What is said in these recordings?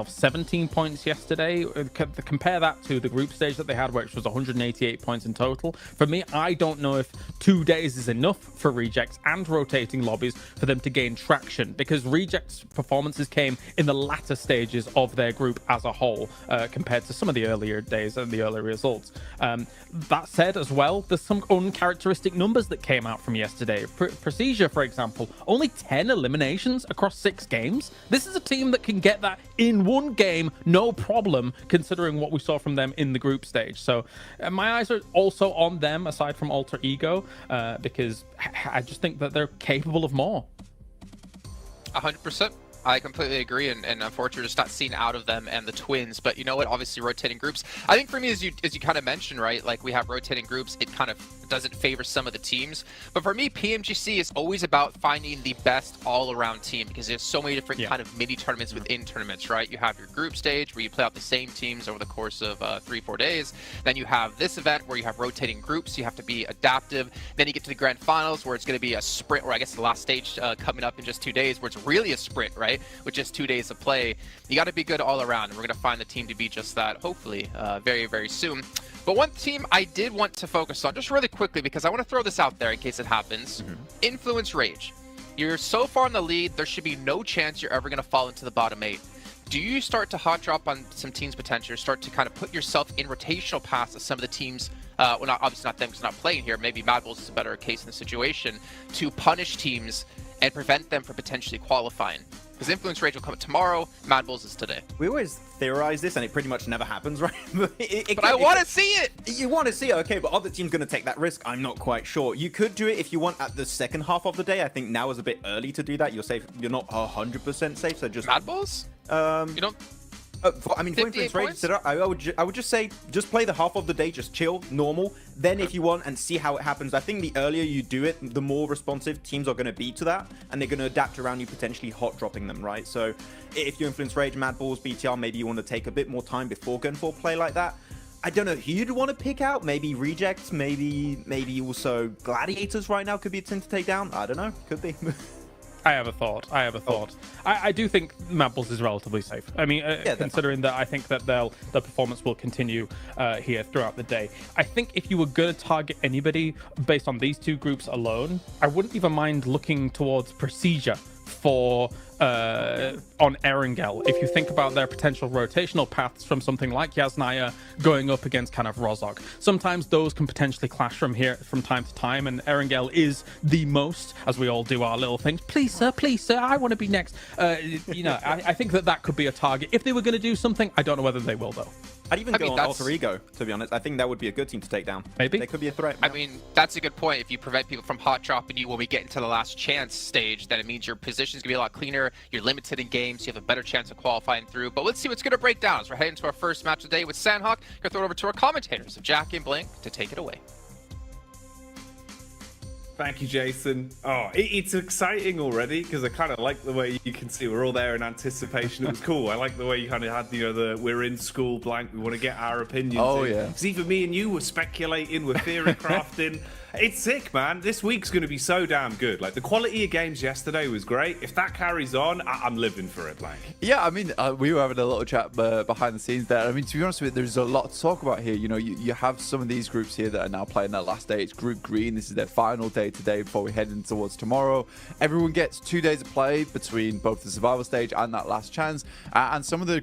17 points yesterday. Compare that to the group stage that they had, which was 188 points in total. For me, I don't know if 2 days is enough for Rejects and rotating lobbies for them to gain traction, because Rejects' performances came in the latter stages of their group as a whole, compared to some of the earlier days and the earlier results. That said, as well, there's some uncharacteristic numbers that came out from yesterday. Procedure, for example, only 10 eliminations across 6 games. This is a team that can get that in one game, no problem, considering what we saw from them in the group stage. So my eyes are also on them, aside from Alter Ego, because I just think that they're capable of more. 100%. I completely agree, and unfortunately just not seen out of them and the Twins. But you know what, obviously rotating groups, I think for me, as you kind of mentioned, right, like we have rotating groups, it kind of doesn't favor some of the teams. But for me, PMGC is always about finding the best all-around team, because there's so many different kind of mini tournaments within tournaments, right? You have your group stage where you play out the same teams over the course of 3-4 days. Then you have this event where you have rotating groups, you have to be adaptive. Then you get to the grand finals where it's going to be a sprint, or I guess the last stage coming up in just 2 days, where it's really a sprint, right? With just 2 days of play. You got to be good all around, and we're going to find the team to be just that, hopefully, very, very soon. But one team I did want to focus on, just really quickly, because I want to throw this out there in case it happens. Influence Rage. You're so far in the lead, there should be no chance you're ever going to fall into the bottom 8. Do you start to hot drop on some teams' potential, start to kind of put yourself in rotational paths of some of the teams, well, not obviously not them because they're not playing here, maybe Mad Bulls is a better case in the situation, to punish teams and prevent them from potentially qualifying? Because Influence Rage will come tomorrow, Mad Bulls is today. We always theorize this, and it pretty much never happens, right? But I want to see it! You want to see it, okay, but other teams going to take that risk? I'm not quite sure. You could do it if you want at the second half of the day. I think now is a bit early to do that. You're safe. You're not 100% safe, so just... Mad Bulls? You don't... I mean, for Influence Rage, I would just say, just play the half of the day, just chill, normal. Then if you want, and see how it happens. I think the earlier you do it, the more responsive teams are going to be to that, and they're going to adapt around you, potentially hot dropping them, right? So if you Influence Rage, Mad Bulls, BTR, maybe you want to take a bit more time before going for a play like that. I don't know who you'd want to pick out. Maybe Rejects, maybe also Gladiators right now could be a team to take down. I don't know, could be. I have a thought. I do think Mad Bulls is relatively safe. I mean, considering that I think that the performance will continue here throughout the day. I think if you were going to target anybody based on these two groups alone, I wouldn't even mind looking towards Procedure for on Erangel. If you think about their potential rotational paths from something like Yasnaya going up against kind of Rozok, sometimes those can potentially clash from time to time, and Erangel is the most, as we all do our little things, please sir, I want to be next. You know, I think that could be a target. If they were going to do something, I don't know whether they will though. I'd even go on Alter Ego, to be honest. I think that would be a good team to take down. Maybe. They could be a threat. I mean, that's a good point. If you prevent people from hot dropping you when we get into the last chance stage, then it means your position's going to be a lot cleaner. You're limited in games. You have a better chance of qualifying through. But let's see what's going to break down as we're heading to our first match of the day with Sandhawk. Going to throw it over to our commentators, Jack and Blink, to take it away. Thank you, Jason. Oh, it's exciting already because I kind of like the way you can see we're all there in anticipation. It was cool. I like the way you kind of had, you know, we're in school blank. We want to get our opinions. Oh, yeah. Because even me and you were speculating, we're theory crafting. It's sick, man. This week's going to be so damn good. Like, the quality of games yesterday was great. If that carries on, I'm living for it, Blank. Yeah, I mean, we were having a little chat behind the scenes there. I mean, to be honest with you, there's a lot to talk about here. You know, you have some of these groups here that are now playing their last day. It's Group Green. This is their final day today before we head in towards tomorrow. Everyone gets 2 days of play between both the survival stage and that last chance. And some of the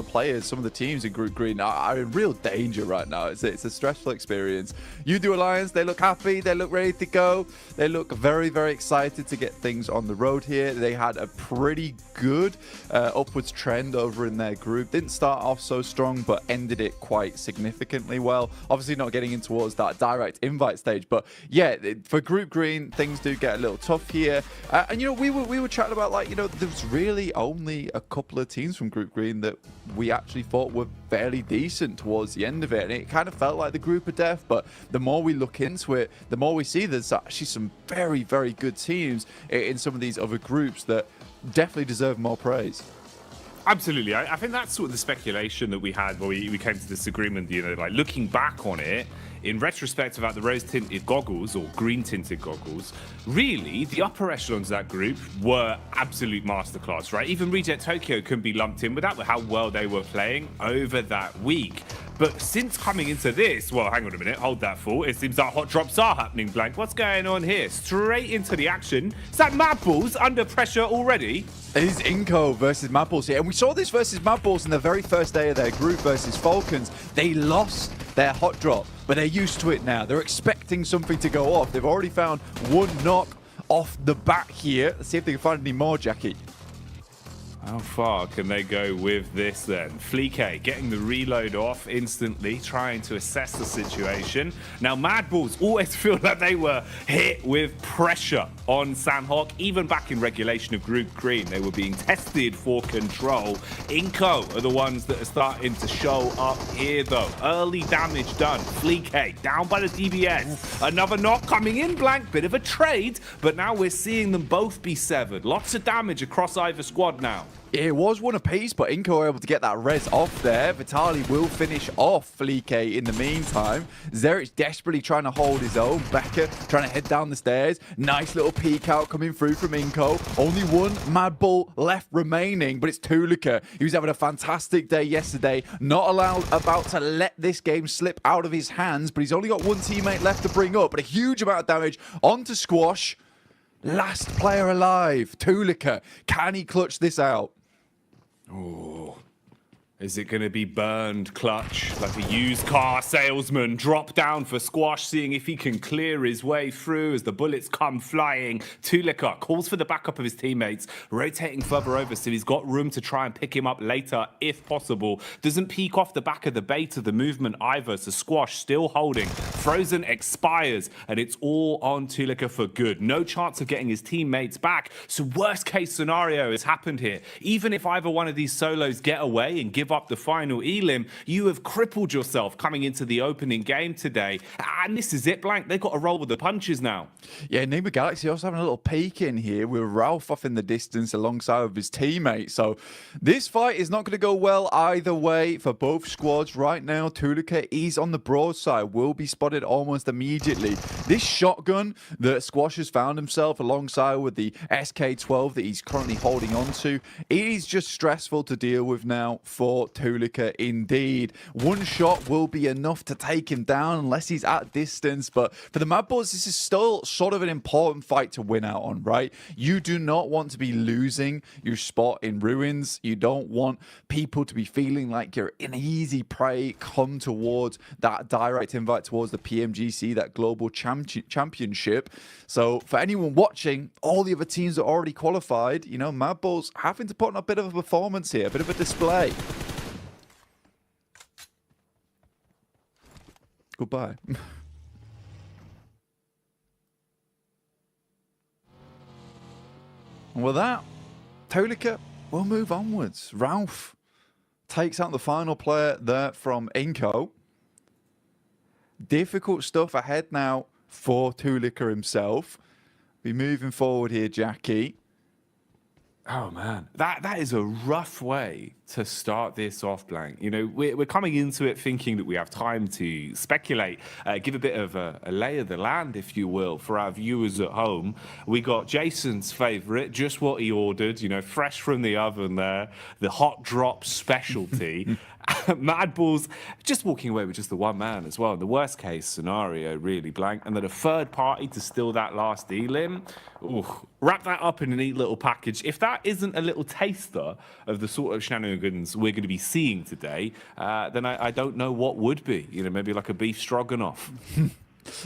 players, some of the teams in Group Green are in real danger right now. It's a stressful experience. U2 Alliance, they look happy, they look ready to go, they look very, very excited to get things on the road here. They had a pretty good upwards trend over in their group. Didn't start off so strong, but ended it quite significantly well. Obviously not getting in towards that direct invite stage, but yeah, for Group Green, things do get a little tough here. And you know, we were chatting about, like, you know, there was really only a couple of teams from Group Green that we actually thought were fairly decent towards the end of it, and it kind of felt like the group of death. But the more we look into it, the more we see there's actually some very, very good teams in some of these other groups that definitely deserve more praise. Absolutely. I think that's sort of the speculation that we had when we came to this agreement. You know, like, looking back on it, in retrospect about the rose-tinted goggles or green-tinted goggles, really, the upper echelons of that group were absolute masterclass, right? Even Reject Tokyo couldn't be lumped in with that, with how well they were playing over that week. But since coming into this, well, hang on a minute, hold that thought. It seems like hot drops are happening, Blank. What's going on here? Straight into the action. Is that Mad Balls under pressure already? It is Inco versus Mad Balls here. And we saw this versus Mad Balls in the very first day of their group versus Falcons. They lost their hot drop, but they're used to it now. They're expecting something to go off. They've already found one knock off the bat here. Let's see if they can find any more, Jackie. How far can they go with this then? Fleek getting the reload off instantly, trying to assess the situation. Now, Mad Balls always feel like they were hit with pressure on Sandhawk. Even back in regulation of Group Green, they were being tested for control. Inco are the ones that are starting to show up here, though. Early damage done. Fleek down by the DBS. Another knock coming in, Blank. Bit of a trade, but now we're seeing them both be severed. Lots of damage across either squad now. It was one apiece, but Inco were able to get that res off there. Vitali will finish off Fleek in the meantime. Zerich desperately trying to hold his own. Becker trying to head down the stairs. Nice little peek out coming through from Inco. Only one Mad Bull left remaining, but it's Tulika. He was having a fantastic day yesterday. Not about to let this game slip out of his hands, but he's only got one teammate left to bring up. But a huge amount of damage onto Squash. Last player alive, Tulika. Can he clutch this out? Oh, is it going to be burned clutch like a used car salesman? Drop down for Squash, seeing if he can clear his way through as the bullets come flying. Tulika calls for the backup of his teammates, rotating further over so he's got room to try and pick him up later if possible. Doesn't peek off the back of the bait of the movement either, so Squash still holding. Frozen expires, and it's all on Tulika for good. No chance of getting his teammates back, so worst case scenario has happened here. Even if either one of these solos get away and give up the final elim, you have crippled yourself coming into the opening game today. And this is it, Blank. They've got to roll with the punches now. Yeah, Nima Galaxy also having a little peek in here with Ralph off in the distance alongside with his teammate. So this fight is not going to go well either way for both squads right now. Tulika is on the broadside, will be spotted almost immediately. This shotgun that Squash has found himself alongside with the SK-12 that he's currently holding on to, it is just stressful to deal with now for Tulika indeed. One shot will be enough to take him down unless he's at distance, but for the Mad Bulls, this is still sort of an important fight to win out on, right? You do not want to be losing your spot in Ruins. You don't want people to be feeling like you're an easy prey come towards that direct invite towards the PMGC, that global championship. So for anyone watching, all the other teams are already qualified. You know, Mad Bulls having to put on a bit of a performance here, a bit of a display. Goodbye. And with that, Tulika will move onwards. Ralph takes out the final player there from Inco. Difficult stuff ahead now for Tulika himself. Be moving forward here, Jackie. Oh man, that is a rough way to start this off, Blank. You know, we're coming into it thinking that we have time to speculate, give a bit of a lay of the land, if you will, for our viewers at home. We got Jason's favourite, just what he ordered, you know, fresh from the oven there, the hot drop specialty. Mad Balls just walking away with just the one man as well. The worst case scenario, really, Blank. And then a third party to steal that last elim. Ooh, wrap that up in a neat little package. If that isn't a little taster of the sort of shenanigans we're going to be seeing today, then I don't know what would be. You know, maybe like a beef stroganoff.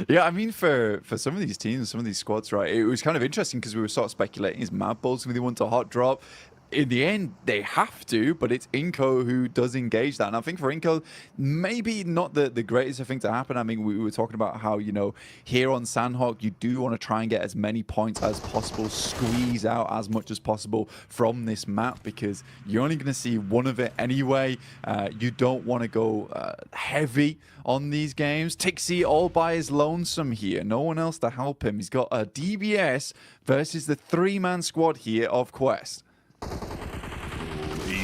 Yeah, I mean, for some of these teams, some of these squads, right, it was kind of interesting because we were sort of speculating, is Mad Balls going to want a hot drop? In the end, they have to, but it's Inco who does engage that. And I think for Inco, maybe not the greatest thing to happen. I mean, we were talking about how, you know, here on Sandhawk, you do want to try and get as many points as possible, squeeze out as much as possible from this map, because you're only going to see one of it anyway. You don't want to go heavy on these games. Tixie all by his lonesome here. No one else to help him. He's got a DBS versus the three-man squad here of Quest.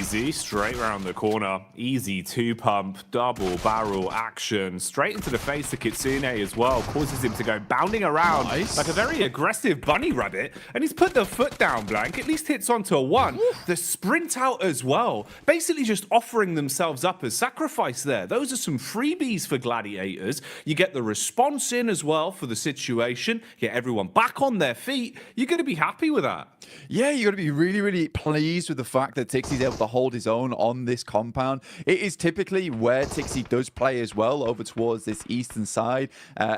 easy. Straight around the corner. Easy 2-pump, double barrel action. Straight into the face of Kitsune as well. Causes him to go bounding around like a very aggressive bunny rabbit. And he's put the foot down, Blank. At least hits onto a 1. The sprint out as well. Basically just offering themselves up as sacrifice there. Those are some freebies for Gladiators. You get the response in as well for the situation. Get everyone back on their feet. You're going to be happy with that. Yeah, you got to be really, really pleased with the fact that Tixie's able to hold his own on this compound. It is typically where Tixie does play as well, over towards this eastern side,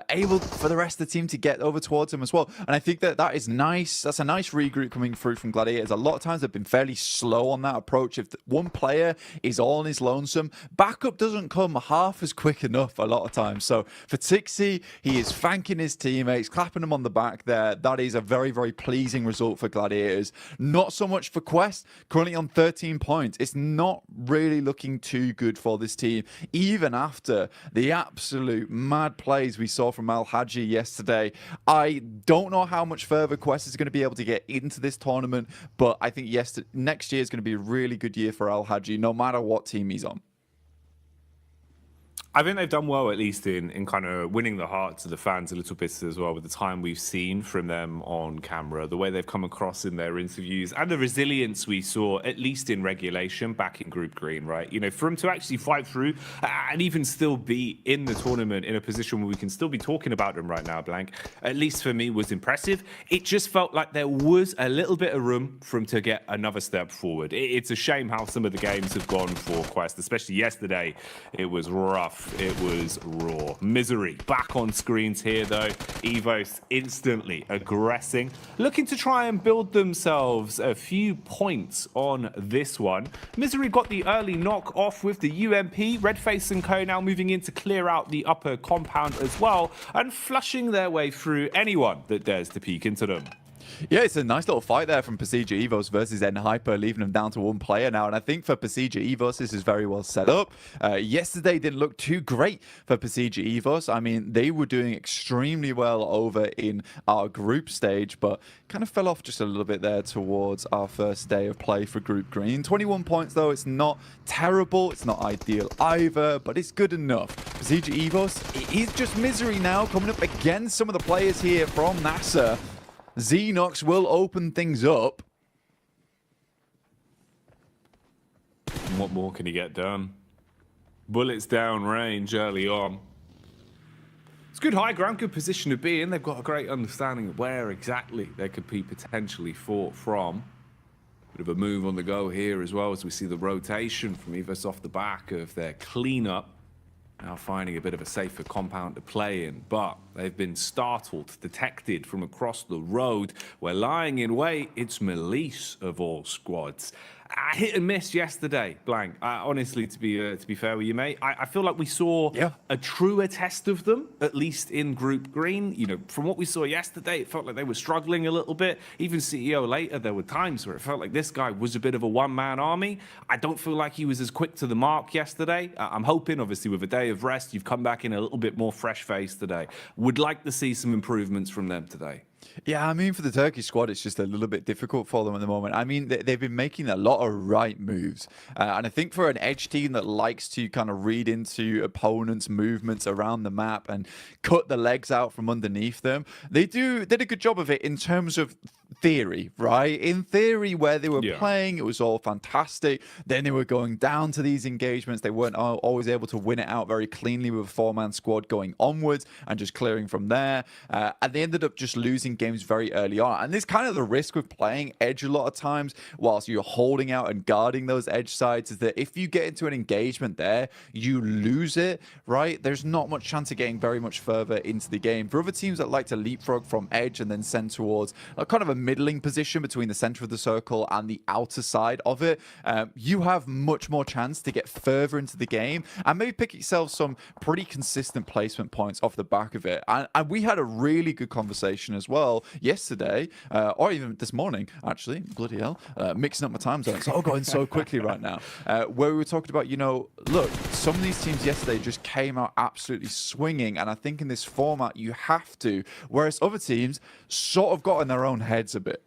able for the rest of the team to get over towards him as well. And I think that that is nice. That's a nice regroup coming through from Gladiators. A lot of times they've been fairly slow on that approach. If one player is all on his lonesome, backup doesn't come half as quick enough a lot of times. So for Tixie, he is thanking his teammates, clapping them on the back there. That is a very, very pleasing result for Gladiators. Not so much for Quest, currently on 13 points. It's not really looking too good for this team, even after the absolute mad plays we saw from Al Haji yesterday. I don't know how much further Quest is going to be able to get into this tournament, but I think next year is going to be a really good year for Al Haji, no matter what team he's on. I think they've done well, at least in kind of winning the hearts of the fans a little bit as well, with the time we've seen from them on camera, the way they've come across in their interviews, and the resilience we saw, at least in regulation, back in Group Green, right? You know, for them to actually fight through and even still be in the tournament in a position where we can still be talking about them right now, Blank, at least for me, was impressive. It just felt like there was a little bit of room for them to get another step forward. It's a shame how some of the games have gone for Quest, especially yesterday. It was rough. It was raw. Misery back on screens here, though. Evos instantly aggressing, looking to try and build themselves a few points on this one. Misery got the early knock off with the UMP. Redface and Co now moving in to clear out the upper compound as well, and flushing their way through anyone that dares to peek into them. Yeah, it's a nice little fight there from Pasija Evos versus Hyper, leaving them down to one player now. And I think for Pasija Evos, this is very well set up. Yesterday didn't look too great for Pasija Evos. I mean, they were doing extremely well over in our group stage, but kind of fell off just a little bit there towards our first day of play for Group Green. 21 points, though. It's not terrible. It's not ideal either, but it's good enough. Pasija Evos, it is just Misery now coming up against some of the players here from NASA. Xenox will open things up. What more can he get done? Bullets down range early on. It's good high ground, good position to be in. They've got a great understanding of where exactly they could be potentially fought from. Bit of a move on the go here as well, as we see the rotation from Evos off the back of their cleanup. Now finding a bit of a safer compound to play in, but they've been startled, detected from across the road. We're lying in wait. It's Melise of all squads. Hit and miss yesterday, Blank. Honestly, to be fair with you, mate, I feel like we saw a truer test of them, at least in Group Green. You know, from what we saw yesterday, it felt like they were struggling a little bit. Even CEO later, there were times where it felt like this guy was a bit of a one-man army. I don't feel like he was as quick to the mark yesterday. I'm hoping, obviously, with a day of rest, you've come back in a little bit more fresh-faced today. Would like to see some improvements from them today. Yeah, I mean, for the Turkish squad, it's just a little bit difficult for them at the moment. I mean, they've been making a lot of right moves. And I think for an edge team that likes to kind of read into opponents' movements around the map and cut the legs out from underneath them, they did a good job of it in terms of theory, right? In theory, where they were playing, it was all fantastic. Then they were going down to these engagements. They weren't always able to win it out very cleanly with a four-man squad going onwards and just clearing from there. And they ended up just losing games very early on. And this kind of the risk with playing edge a lot of times whilst you're holding out and guarding those edge sides is that if you get into an engagement there, you lose it, right? There's not much chance of getting very much further into the game. For other teams that like to leapfrog from edge and then send towards a kind of a middling position between the center of the circle and the outer side of it, you have much more chance to get further into the game and maybe pick yourself some pretty consistent placement points off the back of it. And we had a really good conversation as well yesterday, or even this morning, actually, bloody hell, mixing up my time zones. It's all going so quickly right now, where we were talking about, you know, look, some of these teams yesterday just came out absolutely swinging, and I think in this format you have to, whereas other teams sort of got in their own heads a bit.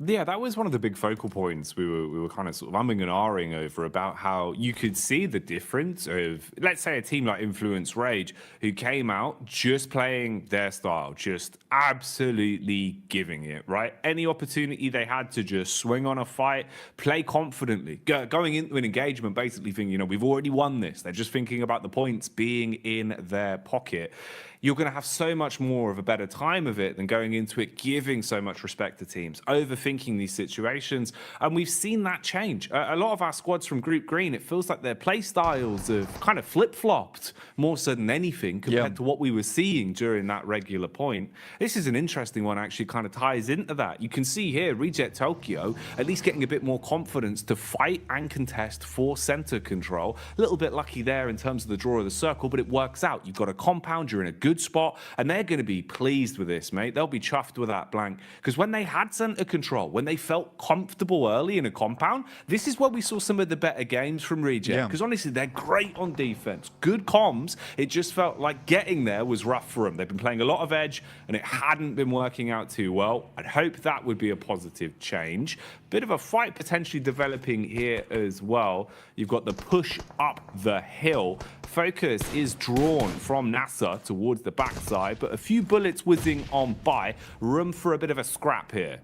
Yeah, that was one of the big focal points we were kind of sort of umming and ahhing over, about how you could see the difference of, let's say, a team like Influence Rage, who came out just playing their style, just absolutely giving it, right? Any opportunity they had to just swing on a fight, play confidently, going into an engagement basically thinking, you know, we've already won this. They're just thinking about the points being in their pocket. You're going to have so much more of a better time of it than going into it giving so much respect to teams, overthinking these situations. And we've seen that change. A lot of our squads from Group Green, it feels like their play styles have kind of flip-flopped more so than anything compared to what we were seeing during that regular point. This is an interesting one, actually kind of ties into that. You can see here, Reject Tokyo at least getting a bit more confidence to fight and contest for center control. A little bit lucky there in terms of the draw of the circle, but it works out. You've got a compound, you're in a good spot, and they're going to be pleased with this, mate. They'll be chuffed with that blank, because when they had center control, when they felt comfortable early in a compound, this is where we saw some of the better games from Reject, because honestly, they're great on defense, good comms. It just felt like getting there was rough for them. They've been playing a lot of edge, and it hadn't been working out too well. I'd hope that would be a positive change. Bit of a fight potentially developing here as well. You've got the push up the hill. Focus is drawn from NASA towards the backside, but a few bullets whizzing on by. Room for a bit of a scrap here.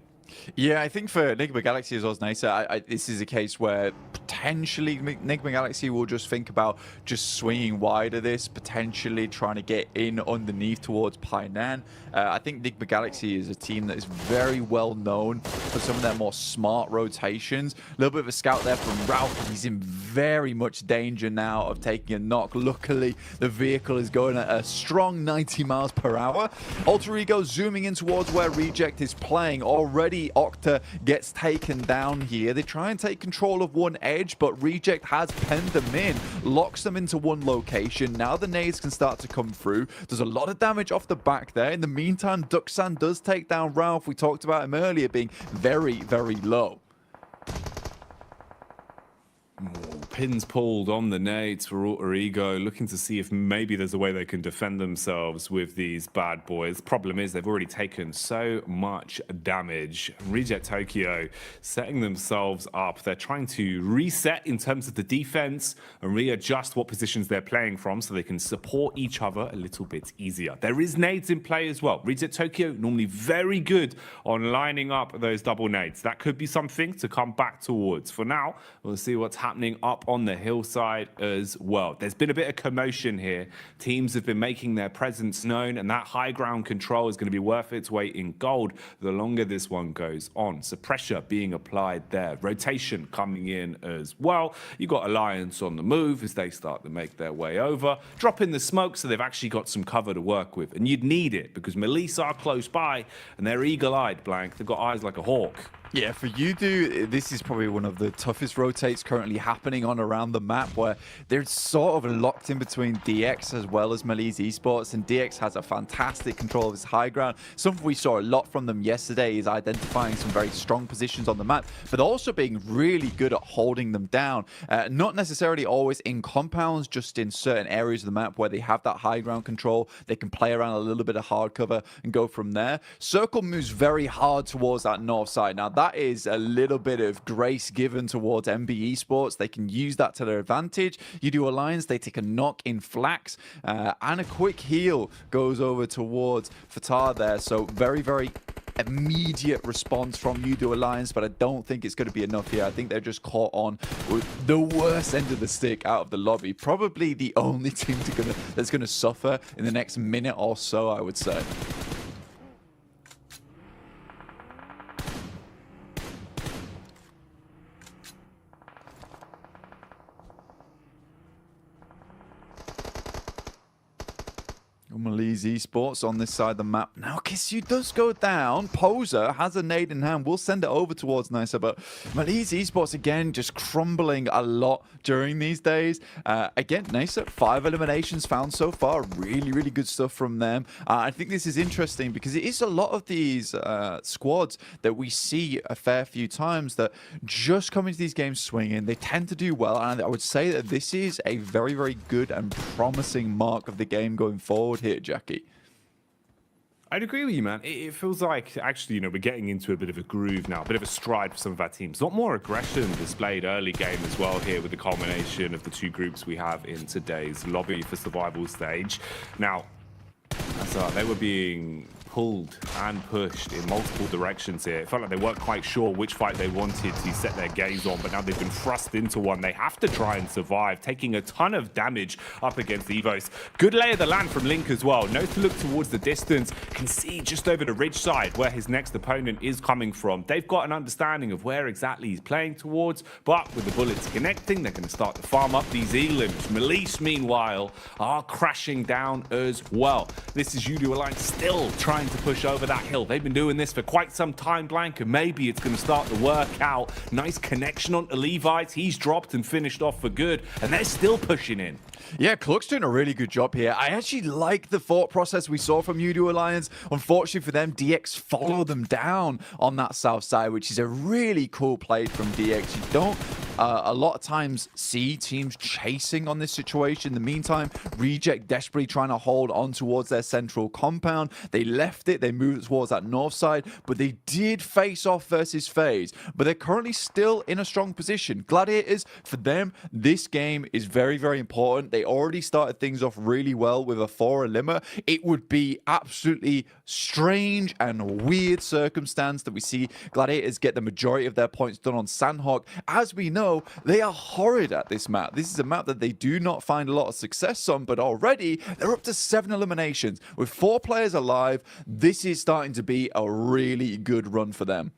Yeah, I think for Enigma Galaxy as well as NASA, this is a case where potentially Enigma Galaxy will just think about just swinging wide of this, potentially trying to get in underneath towards Painan. I think Enigma Galaxy is a team that is very well known for some of their more smart rotations. A little bit of a scout there from Ralph. He's in very much danger now of taking a knock. Luckily, the vehicle is going at a strong 90 miles per hour. Alter Ego zooming in towards where Reject is playing. Already Octa gets taken down here. They try and take control of one edge, but Reject has penned them in, locks them into one location. Now the nades can start to come through. There's a lot of damage off the back there. In the meantime, Duxan does take down Ralph. We talked about him earlier being very, very low. Pins pulled on the nades for Alter Ego, looking to see if maybe there's a way they can defend themselves with these bad boys. Problem is, they've already taken so much damage. Reject Tokyo setting themselves up. They're trying to reset in terms of the defense and readjust what positions they're playing from so they can support each other a little bit easier. There is nades in play as well. Reject Tokyo normally very good on lining up those double nades. That could be something to come back towards. For now, we'll see what's happening up on the hillside as well. There's been a bit of commotion here. Teams have been making their presence known, and that high ground control is going to be worth its weight in gold the longer this one goes on. So pressure being applied there. Rotation coming in as well. You got Alliance on the move as they start to make their way over. Drop in the smoke so they've actually got some cover to work with. And you'd need it because Melissa are close by and they're eagle-eyed, Blank. They've got eyes like a hawk. Yeah, for Yudu, this is probably one of the toughest rotates currently happening on around the map, where they're sort of locked in between DX as well as Malise Esports, and DX has a fantastic control of his high ground. Something we saw a lot from them yesterday is identifying some very strong positions on the map, but also being really good at holding them down. Not necessarily always in compounds, just in certain areas of the map where they have that high ground control. They can play around a little bit of hard cover and go from there. Circle moves very hard towards that north side. Now, that is a little bit of grace given towards MB Esports. They can use that to their advantage. You do Alliance, they take a knock in Flax, and a quick heal goes over towards Fatar there. So very, very immediate response from Yudu Alliance, but I don't think it's going to be enough here. I think they're just caught on with the worst end of the stick out of the lobby. Probably the only team that's going to suffer in the next minute or so, I would say. Malise Esports on this side of the map. Now Kissu does go down. Poser has a nade in hand. We'll send it over towards Nisa, but Malise Esports again just crumbling a lot during these days. Again, Nisa, 5 eliminations found so far. Really, really good stuff from them. I think this is interesting because it is a lot of these squads that we see a fair few times that just come into these games swinging. They tend to do well, and I would say that this is a very, very good and promising mark of the game going forward here, Jackie. I'd agree with you, man. It feels like, actually, you know, we're getting into a bit of a groove now, a bit of a stride for some of our teams. A lot more aggression displayed early game as well here with the culmination of the two groups we have in today's lobby for survival stage. Now, they were being pulled and pushed in multiple directions here. It felt like they weren't quite sure which fight they wanted to set their gaze on, but now they've been thrust into one. They have to try and survive, taking a ton of damage up against Evos. Good lay of the land from Link as well. Knows to look towards the distance, can see just over the ridge side where his next opponent is coming from. They've got an understanding of where exactly he's playing towards, but with the bullets connecting, they're going to start to farm up these elims. Melise, meanwhile, are crashing down as well. This is Udo Alliance still trying to push over that hill. They've been doing this for quite some time, Blank, and maybe it's going to start to work out. Nice connection onto Levites. He's dropped and finished off for good, and they're still pushing in. Yeah, Cluck's doing a really good job here. I actually like the thought process we saw from Udo Alliance. Unfortunately for them, DX follow them down on that south side, which is a really cool play from DX. You don't a lot of times see teams chasing on this situation. In the meantime, Reject desperately trying to hold on towards their central compound. They left it, they moved towards that north side, but they did face off versus FaZe. But they're currently still in a strong position. Gladiators, for them, this game is very, very important. They already started things off really well with a 4 eliminer. It would be absolutely strange and weird circumstance that we see Gladiators get the majority of their points done on Sandhawk. As we know, they are horrid at this map. This is a map that they do not find a lot of success on, but already they're up to 7 eliminations. With 4 players alive, this is starting to be a really good run for them.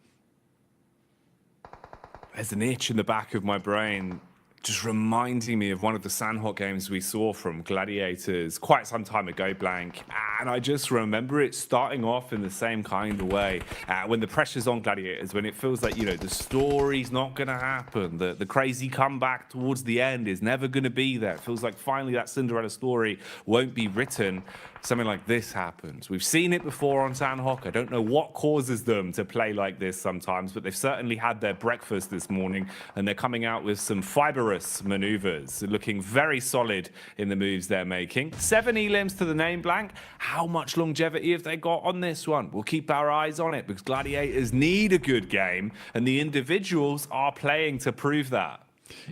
There's an itch in the back of my brain just reminding me of one of the Sandhawk games we saw from Gladiators quite some time ago, Blank. And I just remember it starting off in the same kind of way. When the pressure's on Gladiators, when it feels like, you know, the story's not going to happen, the crazy comeback towards the end is never going to be there. It feels like finally that Cinderella story won't be written. Something like this happens. We've seen it before on Sandhawk. I don't know what causes them to play like this sometimes, but they've certainly had their breakfast this morning, and they're coming out with some fibrous maneuvers, looking very solid in the moves they're making. 7 elims to the name, Blank. How much longevity have they got on this one? We'll keep our eyes on it because Gladiators need a good game, and the individuals are playing to prove that.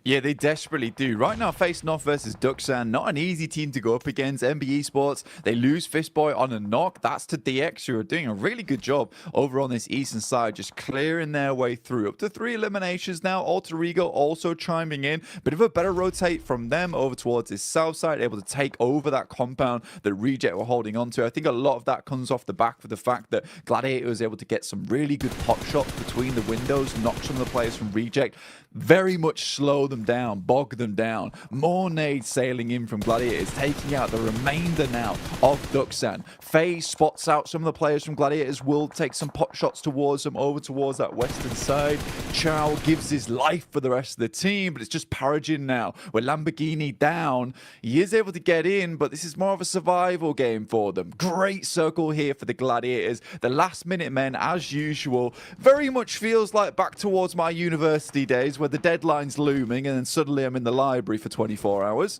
Yeah, they desperately do. Right now, facing off versus Duxan, not an easy team to go up against. MBE Sports, they lose Fistboy on a knock. That's to DX, who are doing a really good job over on this eastern side, just clearing their way through. Up to 3 eliminations now. Alter Ego also chiming in. Bit of a better rotate from them over towards this south side, able to take over that compound that Reject were holding on to. I think a lot of that comes off the back of the fact that Gladiator was able to get some really good pop shots between the windows, knock some of the players from Reject. Very much slow them down, bog them down. More nades sailing in from Gladiators, taking out the remainder now of Duxan. FaZe spots out some of the players from Gladiators, will take some pot shots towards them, over towards that western side. Chow gives his life for the rest of the team, but it's just Paragin now. With Lamborghini down, he is able to get in, but this is more of a survival game for them. Great circle here for the Gladiators. The last minute men, as usual, very much feels like back towards my university days where the deadline's looming and then suddenly I'm in the library for 24 hours.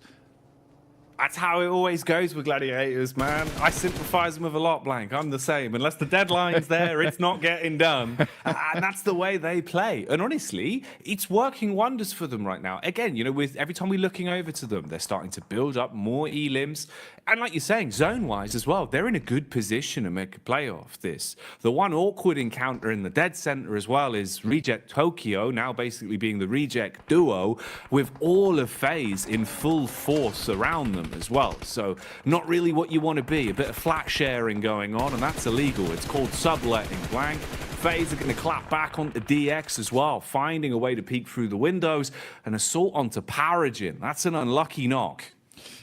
That's how it always goes with Gladiators, man. I sympathize them with a lot, Blank. I'm the same. Unless the deadline's there, it's not getting done. And that's the way they play. And honestly, it's working wonders for them right now. Again, you know, with every time we're looking over to them, they're starting to build up more elims. And like you're saying, zone-wise as well, they're in a good position to make a play off this. The one awkward encounter in the dead center as well is Reject Tokyo, now basically being the Reject duo, with all of FaZe in full force around them as well. So not really what you want to be. A bit of flat sharing going on, and that's illegal. It's called subletting, Blank. FaZe are going to clap back onto DX as well, finding a way to peek through the windows. An assault onto Paragin. That's an unlucky knock.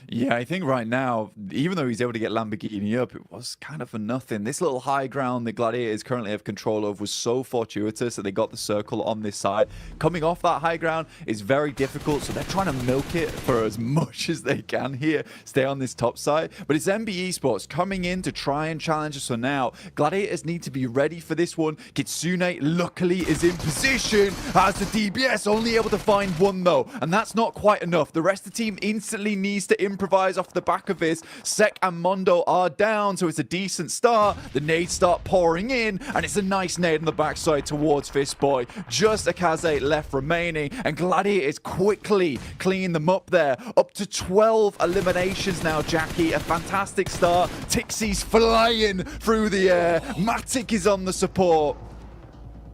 Yeah, I think right now, even though he's able to get Lamborghini up, it was kind of for nothing. This little high ground that Gladiators currently have control of was so fortuitous that they got the circle on this side. Coming off that high ground is very difficult, so they're trying to milk it for as much as they can here, stay on this top side. But it's MBE Sports coming in to try and challenge us. So now, Gladiators need to be ready for this one. Kitsune luckily is in position as the DBS, only able to find one though, and that's not quite enough. The rest of the team instantly needs to improvise off the back of this. Sek and Mondo are down, so it's a decent start. The nades start pouring in, and it's a nice nade on the backside towards Fistboy. Just Akaze left remaining, and Gladiators quickly clean them up there. Up to 12 eliminations now, Jackie. A fantastic start. Tixie's flying through the air. Matic is on the support.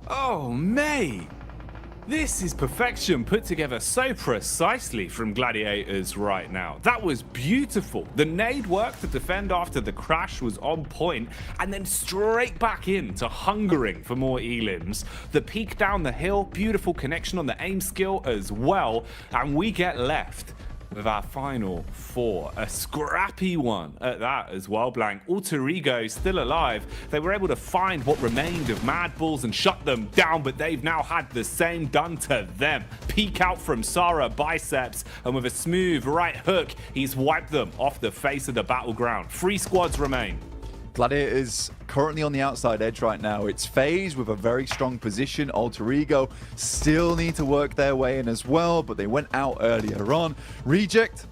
Oh, mate. This is perfection put together so precisely from Gladiators right now. That was beautiful. The nade work to defend after the crash was on point, and then straight back into hungering for more elims. The peek down the hill, beautiful connection on the aim skill as well, and we get left with our final 4. A scrappy one at that as well, Blank. Alter Ego still alive. They were able to find what remained of Mad Bulls and shut them down, but they've now had the same done to them. Peek out from Sarah Biceps, and with a smooth right hook, he's wiped them off the face of the battleground. 3 squads remain. Gladiators currently on the outside edge right now. It's FaZe with a very strong position. Alter Ego still need to work their way in as well, but they went out earlier on. Reject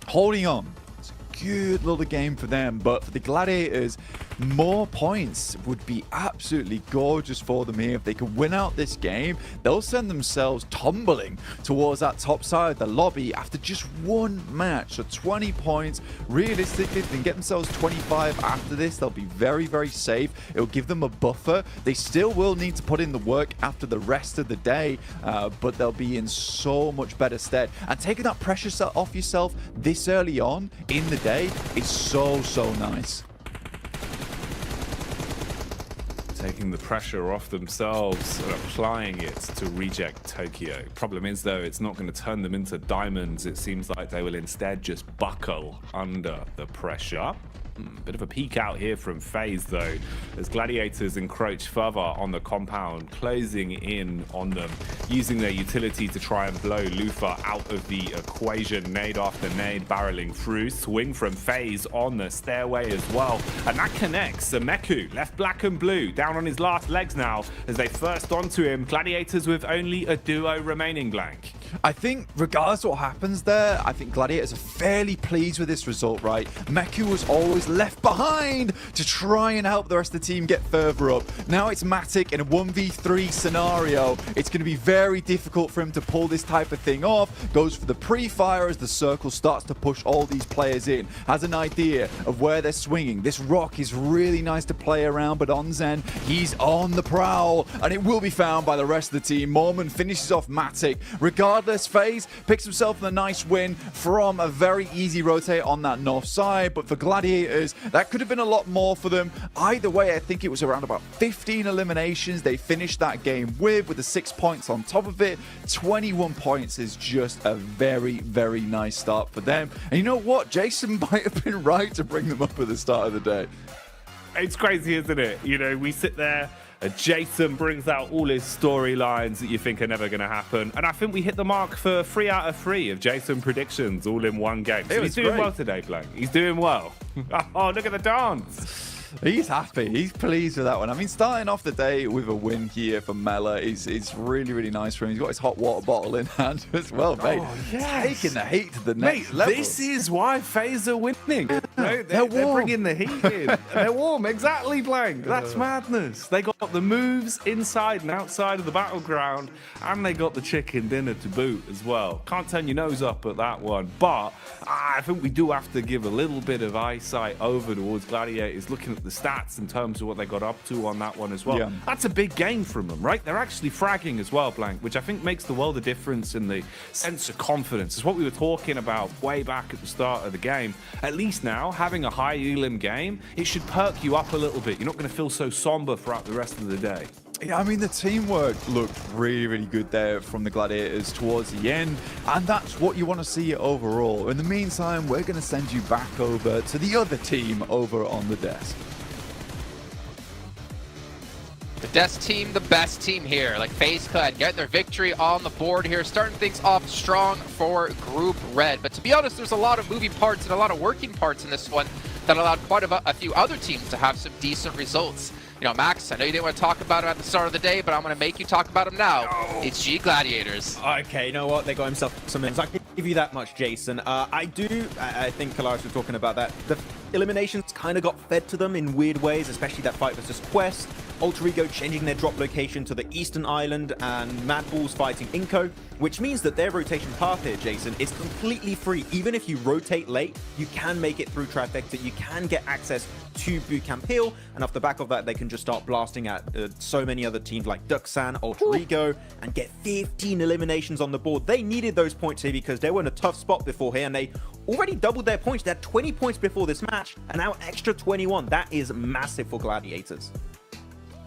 holding on. It's a good little game for them, but for the Gladiators, more points would be absolutely gorgeous for them here. If they could win out this game, they'll send themselves tumbling towards that top side of the lobby after just one match. So 20 points. Realistically, if they can get themselves 25 after this, they'll be very, very safe. It'll give them a buffer. They still will need to put in the work after the rest of the day, but they'll be in so much better stead. And taking that pressure off yourself this early on in the day is so, so nice. Taking the pressure off themselves and applying it to Reject Tokyo. Problem is, though, it's not going to turn them into diamonds. It seems like they will instead just buckle under the pressure. Bit of a peek out here from FaZe, though, as Gladiators encroach further on the compound, closing in on them, using their utility to try and blow Lufa out of the equation. Nade after nade barreling through. Swing from FaZe on the stairway as well. And that connects. Meku left black and blue, down on his last legs now as they first onto him. Gladiators with only a duo remaining, Blank. I think regardless of what happens there, I think Gladiators are fairly pleased with this result, right? Meku was always left behind to try and help the rest of the team get further up. Now it's Matic in a 1v3 scenario. It's going to be very difficult for him to pull this type of thing off. Goes for the pre-fire as the circle starts to push all these players in. Has an idea of where they're swinging. This rock is really nice to play around, but Onzen, he's on the prowl, and it will be found by the rest of the team. Mormon finishes off Matic. Regardless, FaZe picks himself a nice win from a very easy rotate on that north side, but for Gladiators, that could have been a lot more for them. Either way, I think it was around about 15 eliminations they finished that game with the 6 points on top of it. 21 points is just a very, very nice start for them. And you know what? Jason might have been right to bring them up at the start of the day. It's crazy, isn't it? You know, we sit there, Jason brings out all his storylines that you think are never going to happen. And I think we hit the mark for 3 out of 3 of Jason predictions all in one game. So he's doing well today, Blank. He's doing well. Oh, look at the dance. He's happy. He's pleased with that one. I mean, starting off the day with a win here for Mela is really, really nice for him. He's got his hot water bottle in hand as well, mate. Oh, yes. Taking the heat to the next level. This is why FaZe are winning. No, they're bringing the heat in. They're warm. Exactly, Blank. That's madness. They got the moves inside and outside of the battleground, and they got the chicken dinner to boot as well. Can't turn your nose up at that one, but I think we do have to give a little bit of eyesight over towards Gladiators, looking at the stats in terms of what they got up to on that one as well. Yeah. That's a big game from them, right? They're actually fragging as well, Blank, which I think makes the world of difference in the sense of confidence. It's what we were talking about way back at the start of the game. At least now, having a high elim game, it should perk you up a little bit. You're not going to feel so somber throughout the rest of the day. Yeah, I mean, the teamwork looked really, really good there from the Gladiators towards the end, and that's what you want to see overall. In the meantime, we're going to send you back over to the other team over on the desk. The desk team, the best team here. Like FaZe could get their victory on the board here, starting things off strong for Group Red. But to be honest, there's a lot of moving parts and a lot of working parts in this one that allowed quite a few other teams to have some decent results. You know, Max, I know you didn't want to talk about him at the start of the day, but I'm going to make you talk about him now. It's G Gladiators. Okay, you know what? They got himself some exactly. Give you that much, Jason. I think Kalaris was talking about that. The eliminations kind of got fed to them in weird ways, especially that fight versus Quest. Alter Ego changing their drop location to the Eastern Island, and Mad Bulls fighting Inko, which means that their rotation path here, Jason, is completely free. Even if you rotate late, you can make it through Trifecta, you can get access to Bootcamp Hill, and off the back of that, they can just start blasting at so many other teams like Duxan, Alter Ego, and get 15 eliminations on the board. They needed those points here because they were in a tough spot before here, and they already doubled their points. They had 20 points before this match, and now extra 21. That is massive for Gladiators.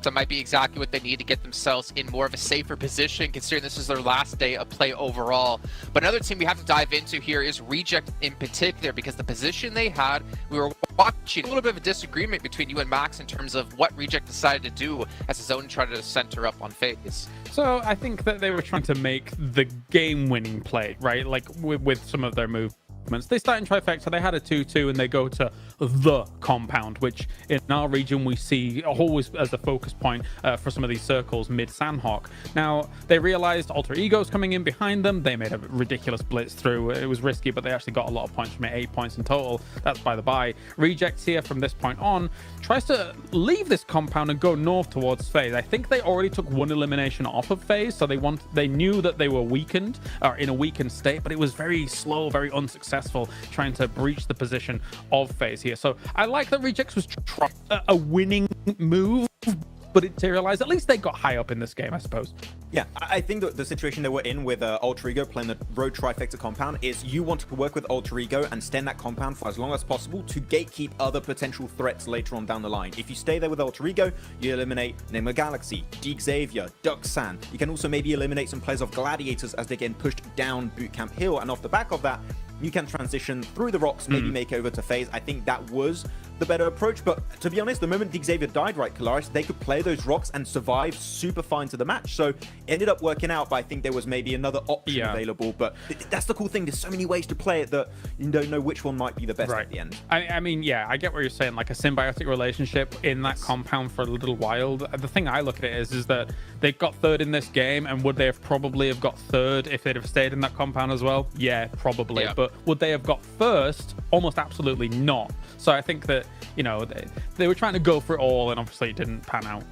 That might be exactly what they need to get themselves in more of a safer position, considering this is their last day of play overall. But another team we have to dive into here is Reject in particular, because the position they had, we were watching a little bit of a disagreement between you and Max in terms of what Reject decided to do as the zone tried to center up on FaZe. So I think that they were trying to make the game-winning play, right? Like with some of their moves. They start in Trifecta, they had a 2-2, and they go to the compound, which in our region we see always as a focus point for some of these circles mid Sandhawk. Now, they realized Alter Ego's coming in behind them. They made a ridiculous blitz through. It was risky, but they actually got a lot of points from it, 8 points in total. That's by the by. Rejects here from this point on tries to leave this compound and go north towards FaZe. I think they already took one elimination off of FaZe, so they knew that they were weakened, or in a weakened state, but it was very slow, very unsuccessful trying to breach the position of FaZe here. So I like that Rejects was trying a winning move, but it materialized. At least they got high up in this game, I suppose. Yeah, I think that the situation they were in with Alter Ego playing the Road Trifecta compound is you want to work with Alter Ego and stay in that compound for as long as possible to gatekeep other potential threats later on down the line. If you stay there with Alter Ego, you eliminate Nemo Galaxy, Deke Xavier, Duxan. You can also maybe eliminate some players of Gladiators as they're getting pushed down Bootcamp Hill, and off the back of that, you can transition through the rocks, maybe make over to FaZe. I think that was the better approach, but to be honest, the moment Deke Xavier died, right, Kalaris, they could play those rocks and survive super fine to the match. So it ended up working out, but I think there was maybe another option available. But that's the cool thing. There's so many ways to play it that you don't know which one might be the best at the end. I mean, yeah, I get what you're saying, like a symbiotic relationship in that compound for a little while. The thing I look at it is that they got third in this game, and would they have probably have got third if they'd have stayed in that compound as well? Yeah, probably. Yeah. But would they have got first? Almost absolutely not. So I think that, you know, they were trying to go for it all, and obviously it didn't pan out.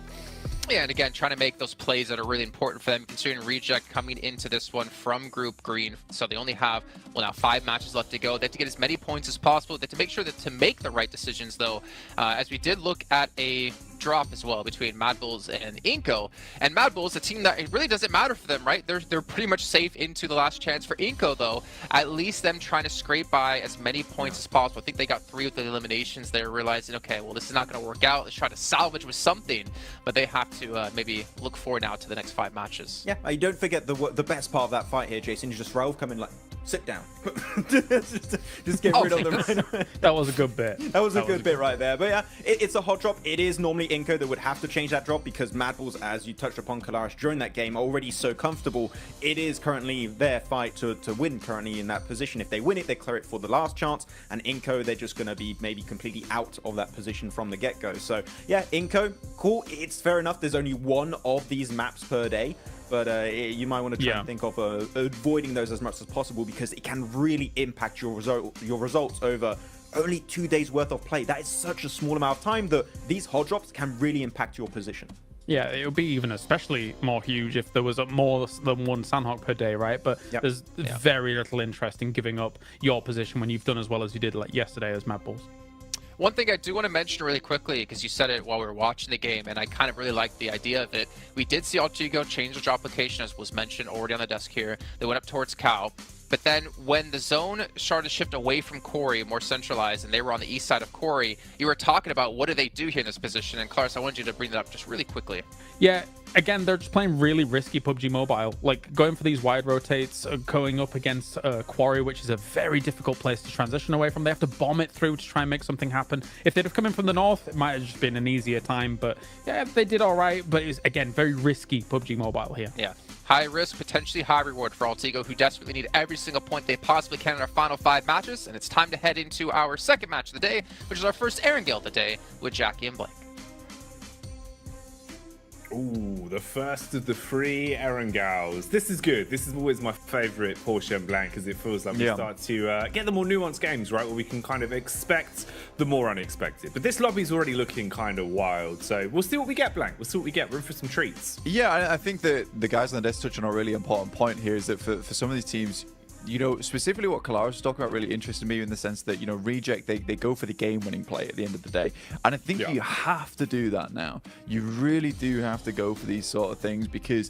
Yeah, and again, trying to make those plays that are really important for them, considering Reject coming into this one from Group Green. So they only have, well, now 5 matches left to go. They have to get as many points as possible. They have to make sure that to make the right decisions, though, as we did look at a drop as well between Mad Bulls and Inko. And Mad Bulls, a team that it really doesn't matter for them, right? They're pretty much safe into the last chance. For Inko, though, at least them trying to scrape by as many points as possible. I think they got 3 with the eliminations. They're realizing, okay, well, this is not going to work out. Let's try to salvage with something, but they have to maybe look forward now to the next 5 matches. Yeah, you don't forget the best part of that fight here, Jason. You just Raouf come in like, sit down. just get rid of them right away. That was a good bit. That was a good bit right there. But yeah, it's a hot drop. It is normally Inko that would have to change that drop because Mad Bulls, as you touched upon, Kalaris, during that game, are already so comfortable. It is currently their fight to win currently in that position. If they win it, they clear it for the last chance. And Inko, they're just going to be maybe completely out of that position from the get-go. So yeah, Inko, cool. It's fair enough. There's only one of these maps per day. But you might want to try and think of avoiding those as much as possible because it can really impact your results over only 2 days worth of play. That is such a small amount of time that these hot drops can really impact your position. Yeah, it would be even especially more huge if there was more than one Sandhawk per day, right? But there's very little interest in giving up your position when you've done as well as you did like yesterday as Mad Bulls. One thing I do want to mention really quickly, because you said it while we were watching the game, and I kind of really liked the idea of it. We did see Alter Ego change the drop location, as was mentioned already on the desk here. They went up towards Cow. But then when the zone started to shift away from Corey, more centralized, and they were on the east side of Corey, you were talking about what do they do here in this position. And Clarence, I wanted you to bring that up just really quickly. Yeah, again, they're just playing really risky PUBG Mobile. Like going for these wide rotates, going up against Quarry, which is a very difficult place to transition away from. They have to bomb it through to try and make something happen. If they'd have come in from the north, it might have just been an easier time. But yeah, they did all right. But it's, again, very risky PUBG Mobile here. Yeah. High risk, potentially high reward for Alter Ego, who desperately need every single point they possibly can in our final 5 matches. And it's time to head into our second match of the day, which is our first Erangel of the day with Jackie and Blake. Ooh, the first of the 3 Erangals. This is good. This is always my favorite Porsche and Blank, because it feels like we start to get the more nuanced games, right, where we can kind of expect the more unexpected. But this lobby's already looking kind of wild, so we'll see what we get, Blank. We'll see what we get. We're in for some treats. Yeah, I think that the guys on the desk touch on a really important point here, is that for some of these teams, you know, specifically what Kalaris was talking about really interested me in the sense that, you know, Reject, they go for the game-winning play at the end of the day. And I think you have to do that now. You really do have to go for these sort of things, because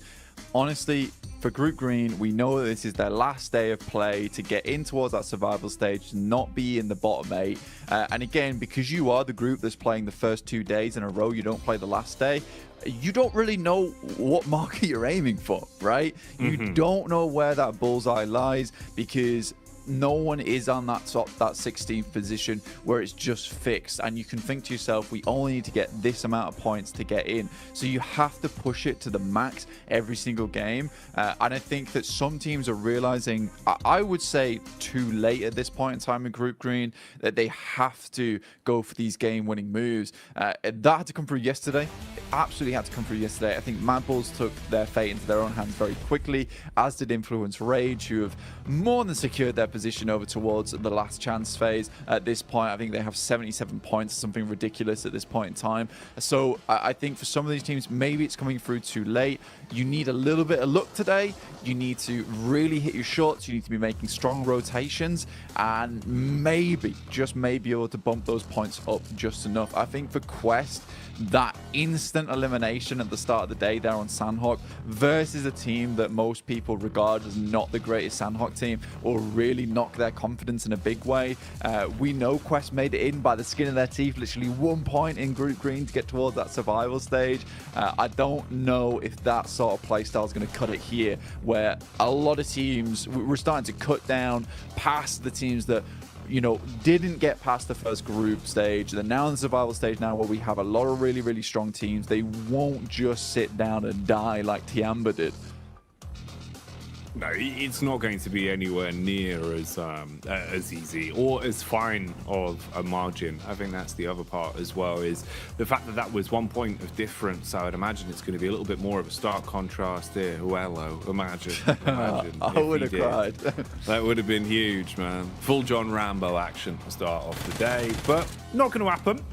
honestly, for Group Green, we know that this is their last day of play to get in towards that survival stage, to not be in the bottom 8. And again, because you are the group that's playing the first 2 days in a row, you don't play the last day, you don't really know what marker you're aiming for, right? You don't know where that bullseye lies, because no one is on that 16th position where it's just fixed, and you can think to yourself, we only need to get this amount of points to get in. So you have to push it to the max every single game, and I think that some teams are realizing, I would say too late at this point in time in Group Green, that they have to go for these game-winning moves. That had to come through yesterday. It absolutely had to come through yesterday. I think Mad Bulls took their fate into their own hands very quickly, as did Influence Rage, who have more than secured their position over towards the last chance phase. At this point, I think they have 77 points, something ridiculous at this point in time. So I think for some of these teams, maybe it's coming through too late. You need a little bit of luck today. You need to really hit your shots. You need to be making strong rotations, and maybe, just maybe, able to bump those points up just enough. I think for Quest, that instant elimination at the start of the day there on Sandhawk versus a team that most people regard as not the greatest Sandhawk team, will really knock their confidence in a big way. We know Quest made it in by the skin of their teeth, literally 1 point in Group Green to get towards that survival stage. I don't know if that sort of playstyle is going to cut it here, where a lot of teams, we're starting to cut down past the teams that, you know, didn't get past the first group stage. They're now in the survival stage now, where we have a lot of really, really strong teams. They won't just sit down and die like Tiamba did. No, it's not going to be anywhere near as easy or as fine of a margin. I think that's the other part as well, is the fact that that was 1 point of difference. I would imagine it's going to be a little bit more of a stark contrast here. Oh, hello, imagine I would have cried. That would have been huge, man. Full John Rambo action to start off the day, but not going to happen.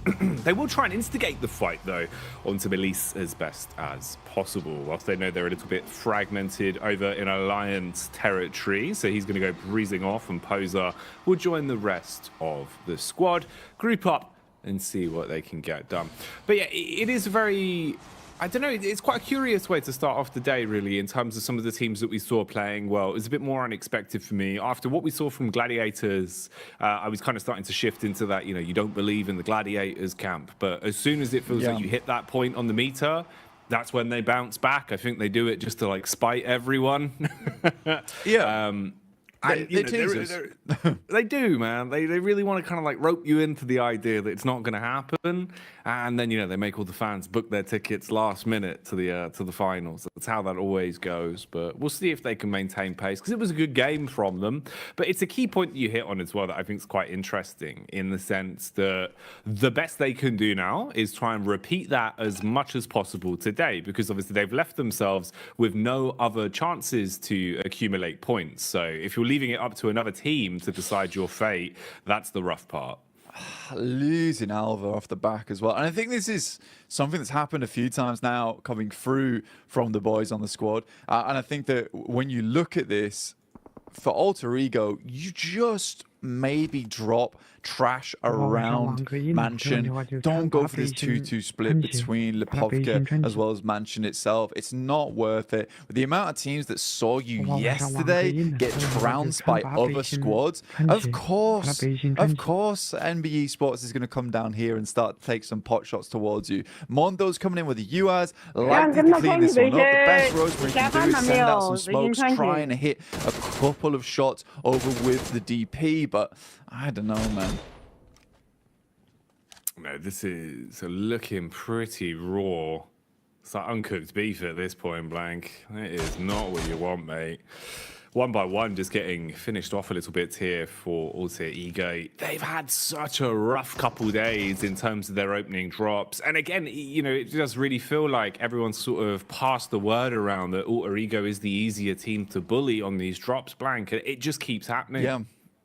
They will try and instigate the fight, though, onto Melise as best as possible, whilst they know they're a little bit fragmented over in Alliance territory. So he's going to go breezing off, and Poser will join the rest of the squad, group up and see what they can get done. But yeah, it is very, I don't know, it's quite a curious way to start off the day, really, in terms of some of the teams that we saw playing well. It was a bit more unexpected for me. After what we saw from Gladiators, I was kind of starting to shift into that, you know, you don't believe in the Gladiators camp. But as soon as it feels like you hit that point on the meter, that's when they bounce back. I think they do it just to, like, spite everyone. They do, man. They really want to kind of like rope you into the idea that it's not going to happen, and then, you know, they make all the fans book their tickets last minute to the finals. That's how that always goes. But we'll see if they can maintain pace, because it was a good game from them. But it's a key point that you hit on as well that I think is quite interesting, in the sense that the best they can do now is try and repeat that as much as possible today, because obviously they've left themselves with no other chances to accumulate points. So if you're leaving it up to another team to decide your fate, that's the rough part. Losing Alva off the back as well. And I think this is something that's happened a few times now coming through from the boys on the squad. And I think that when you look at this, for Alter Ego, you just maybe drop trash around Mansion. Don't go for this 2-2 split between Lipovka as well as Mansion itself. It's not worth it. With the amount of teams that saw you yesterday get trounced by other squads, of course, NBE Sports is going to come down here and start to take some pot shots towards you. Mondo's coming in with the UAS, likely to clean this one up. The best Rosemary can do is send out some smokes, trying to hit a couple of shots over with the DP, but I don't know, man. No, this is looking pretty raw. It's like uncooked beef at this point, Blank. It is not what you want, mate. one by one, just getting finished off a little bit here for Alter Ego. They've had such a rough couple days in terms of their opening drops. And again, you know, it does really feel like everyone's sort of passed the word around that Alter Ego is the easier team to bully on these drops, Blank. It just keeps happening. Yeah.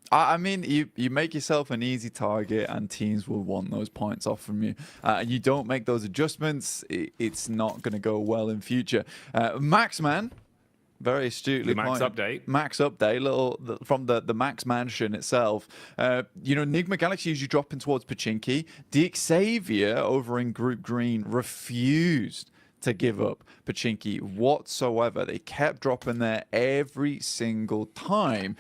I mean, you make yourself an easy target and teams will want those points off from you. And you don't make those adjustments, it's not going to go well in future. Maxman, very astutely The Max pointed. update. Max update, from the Max Mansion itself. You know, Enigma Galaxy usually dropping towards Pachinki. The Xavier over in Group Green refused to give up Pachinki whatsoever. They kept dropping there every single time,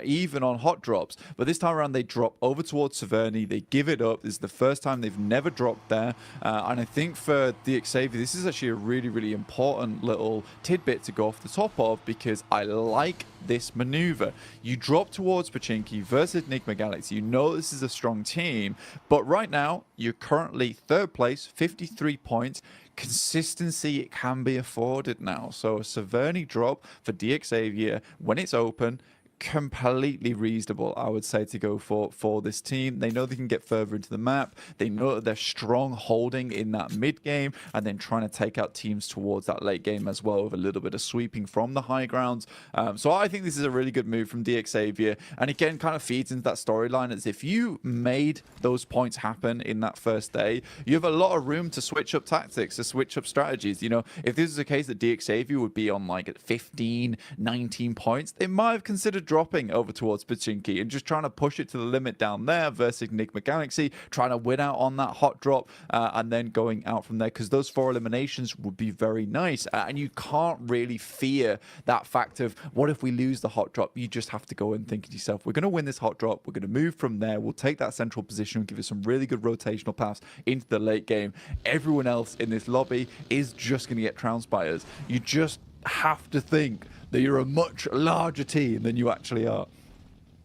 even on hot drops. But this time around, they drop over towards Severny. They give it up. This is the first time they've never dropped there. And I think for the Xavier, this is actually a really, really important little tidbit to go off the top of, because I like this maneuver. You drop towards Pachinki versus Enigma Galaxy. You know this is a strong team, but right now you're currently third place, 53 points. Consistency, it can be afforded now. So a Severny drop for DXavier when it's open, completely reasonable, I would say, to go for this team. They know they can get further into the map. They know that they're strong holding in that mid game and then trying to take out teams towards that late game as well, with a little bit of sweeping from the high grounds. So I think this is a really good move from DXavier, and again kind of feeds into that storyline, as if you made those points happen in that first day, you have a lot of room to switch up tactics, to switch up strategies. You know, if this is a case that DXavier would be on like at 15, 19 points, they might have considered dropping over towards Pachinki and just trying to push it to the limit down there versus Enigma Galaxy, trying to win out on that hot drop and then going out from there, because those 4 eliminations would be very nice. And you can't really fear that fact of, what if we lose the hot drop? You just have to go and think to yourself, we're going to win this hot drop, we're going to move from there, we'll take that central position and give it some really good rotational paths into the late game. Everyone else in this lobby is just going to get trounced by us. You just have to think that you're a much larger team than you actually are.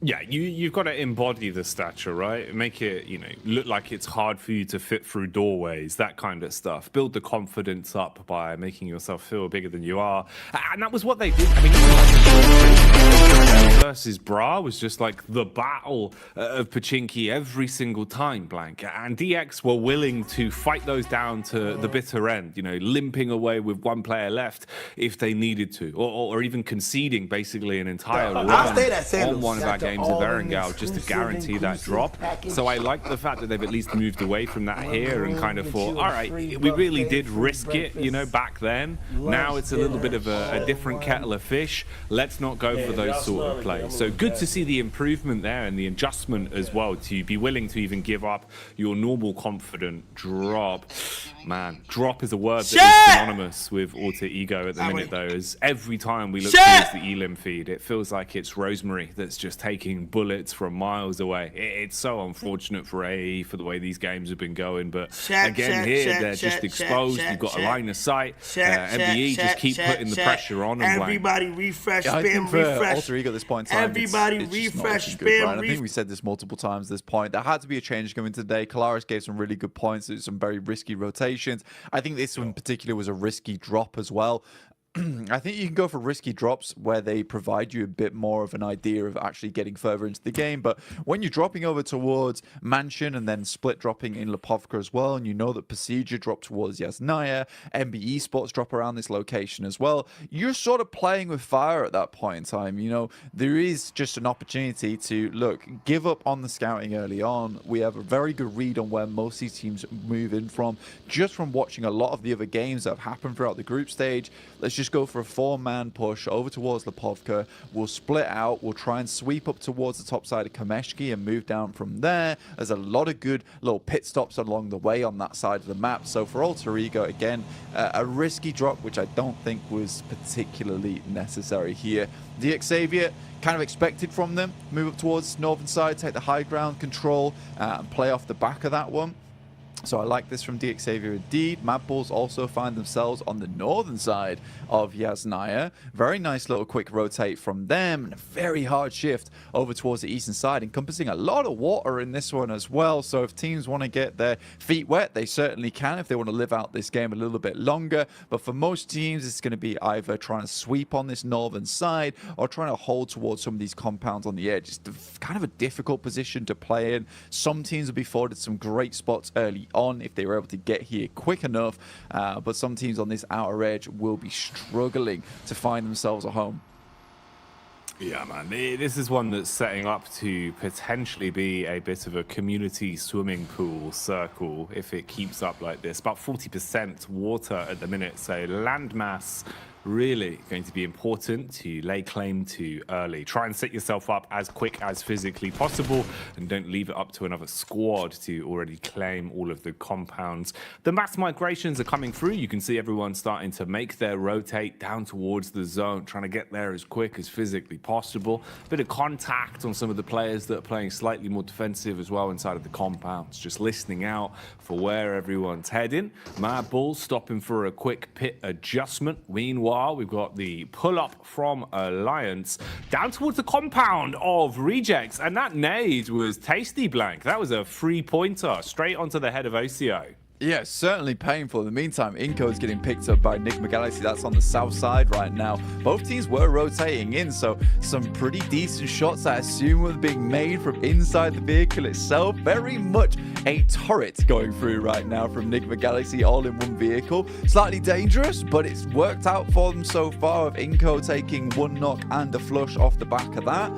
Yeah, you've got to embody the stature, right? Make it, you know, look like it's hard for you to fit through doorways, that kind of stuff. Build the confidence up by making yourself feel bigger than you are. And that was what they did. I mean, versus Bra was just like the battle of Pachinki every single time, Blank. And DX were willing to fight those down to the bitter end, you know, limping away with 1 player left if they needed to, or even conceding basically an entire run on one of our games of Erangel just to guarantee that drop. So I like the fact that they've at least moved away from that here and kind of thought, all right, we really did risk it, you know, back then. Now it's a little bit of a different kettle of fish. Let's not go for those sort of plays. So good to see the improvement there and the adjustment as well, to be willing to even give up your normal confident drop. Man, drop is a word that is synonymous with Alter Ego at the minute, though, as every time we look towards the Elim feed, it feels like it's Rosemary that's just taking bullets from miles away. It's so unfortunate for AE for the way these games have been going, but again here they're just exposed. You've got a line of sight. MBE just keep putting the pressure on them. Everybody refresh, I think spam, for refresh. Alter Ego at this point in time, Everybody it's refresh, not looking good, spam, right? I think we said this multiple times at this point. There had to be a change coming today. Kalaris gave some really good points, some very risky rotations. I think this one in particular was a risky drop as well. I think you can go for risky drops where they provide you a bit more of an idea of actually getting further into the game. But when you're dropping over towards Mansion and then split dropping in Lipovka as well, and you know that Procedure dropped towards Yasnaya, MBE Sports drop around this location as well, you're sort of playing with fire at that point in time. You know, there is just an opportunity to, look, give up on the scouting early on. We have a very good read on where most of these teams move in from, just from watching a lot of the other games that have happened throughout the group stage. Let's just go for a 4-man push over towards Lipovka. We'll split out. We'll try and sweep up towards the top side of Kameshki and move down from there. There's a lot of good little pit stops along the way on that side of the map. So for Alter Ego, again, a risky drop, which I don't think was particularly necessary here. The Xavier, kind of expected from them. Move up towards northern side, take the high ground control, and play off the back of that one. So I like this from DXavier indeed. Mad Bulls also find themselves on the northern side of Yasnaya. Very nice little quick rotate from them, and a very hard shift over towards the eastern side, encompassing a lot of water in this one as well. So if teams want to get their feet wet, they certainly can if they want to live out this game a little bit longer. But for most teams, it's going to be either trying to sweep on this northern side or trying to hold towards some of these compounds on the edge. It's kind of a difficult position to play in. Some teams will be afforded some great spots early on if they were able to get here quick enough, but some teams on this outer edge will be struggling to find themselves a home. Yeah, man, this is one that's setting up to potentially be a bit of a community swimming pool circle if it keeps up like this. About 40% water at the minute, so landmass really going to be important to lay claim to early. Try and set yourself up as quick as physically possible and don't leave it up to another squad to already claim all of the compounds. The mass migrations are coming through. You can see everyone starting to make their rotate down towards the zone, trying to get there as quick as physically possible. Bit of contact on some of the players that are playing slightly more defensive as well inside of the compounds, just listening out for where everyone's heading. Mad Bulls stopping for a quick pit adjustment. Meanwhile, we've got the pull-up from Alliance down towards the compound of Rejects, and that nade was tasty, Blank. That was a 3-pointer straight onto the head of OCO. Yeah, certainly painful. In the meantime, Inco is getting picked up by Nick Galaxy. That's on the south side right now. Both teams were rotating in, so some pretty decent shots, I assume, were being made from inside the vehicle itself. Very much a turret going through right now from Nick Galaxy, all in one vehicle. Slightly dangerous, but it's worked out for them so far, with Inco taking one knock and a flush off the back of that.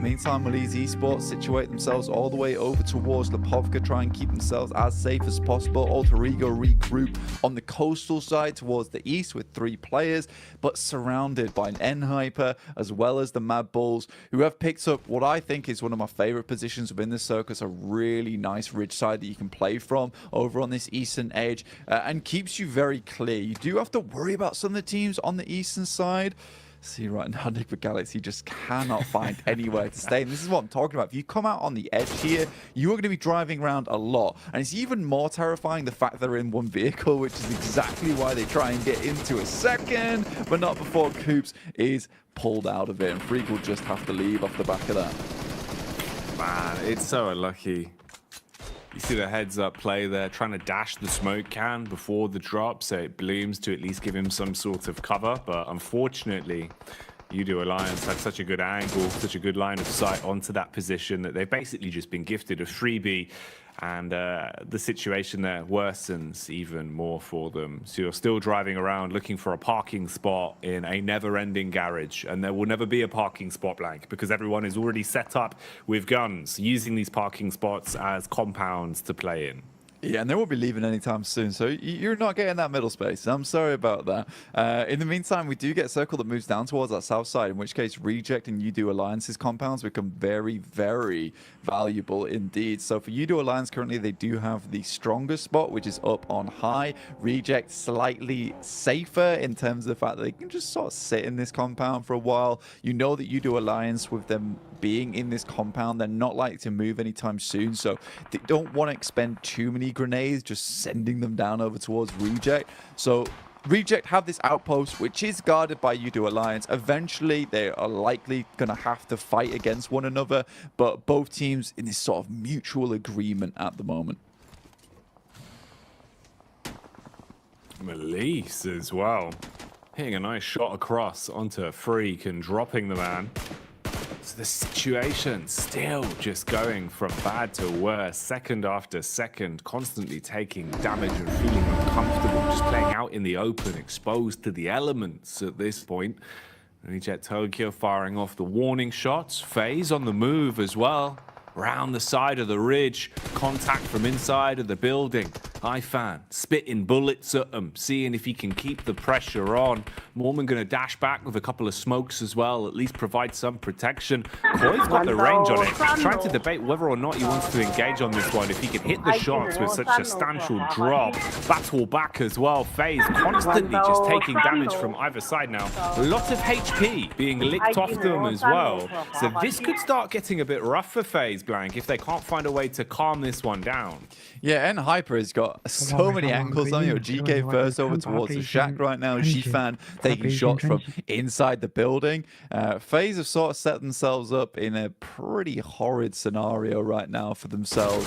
Meantime, Malise Esports situate themselves all the way over towards Lipovka, try and keep themselves as safe as possible. Alter Ego regroup on the coastal side towards the east with 3 players, but surrounded by an N-Hyper as well as the Mad Bulls, who have picked up what I think is one of my favorite positions within the circus, a really nice ridge side that you can play from over on this eastern edge, and keeps you very clear. You do have to worry about some of the teams on the eastern side. See right now, Nick Galaxy just cannot find anywhere to stay. And this is what I'm talking about. If you come out on the edge here, you are going to be driving around a lot. And it's even more terrifying the fact they're in one vehicle, which is exactly why they try and get into a second, but not before Coops is pulled out of it. And Freak will just have to leave off the back of that. Man, it's so unlucky. You see the heads-up play there, trying to dash the smoke can before the drop, so it blooms to at least give him some sort of cover. But unfortunately, Udo Alliance had such a good angle, such a good line of sight onto that position that they've basically just been gifted a freebie. And the situation there worsens even more for them. So you're still driving around looking for a parking spot in a never-ending garage. And there will never be a parking spot, Blank, because everyone is already set up with guns, using these parking spots as compounds to play in. Yeah, and they won't be leaving anytime soon, so you're not getting that middle space. I'm sorry about that. In the meantime, we do get a circle that moves down towards that south side, in which case Reject and Udo Alliance's compounds become very, very valuable indeed. So for Udo Alliance, currently they do have the strongest spot, which is up on high. Reject slightly safer in terms of the fact that they can just sort of sit in this compound for a while. You know that Udo Alliance, with them being in this compound, they're not likely to move anytime soon, so they don't want to expend too many grenades just sending them down over towards Reject. So Reject have this outpost which is guarded by Udo Alliance. Eventually they are likely gonna have to fight against one another, but both teams in this sort of mutual agreement at the moment. Malise as well, hitting a nice shot across onto Freak and dropping the man. So the situation still just going from bad to worse, second after second, constantly taking damage and feeling uncomfortable, just playing out in the open, exposed to the elements at this point. Reject Tokyo firing off the warning shots. FaZe on the move as well. Round the side of the ridge, contact from inside of the building. iFan spitting bullets at them, seeing if he can keep the pressure on. Mormon going to dash back with a couple of smokes as well, at least provide some protection. Koi's got the range on it. He's trying to debate whether or not he wants to engage on this one. If he can hit the shots with such a substantial drop, battle back as well. FaZe constantly just taking damage from either side now. A lot of HP being licked off them as well. So this could start getting a bit rough for FaZe, Blank, if they can't find a way to calm this one down. Yeah, and Hyper has got so many angles on you. GK first over towards the shack right now. G-Fan taking shots from inside the building. FaZe have sort of set themselves up in a pretty horrid scenario right now for themselves.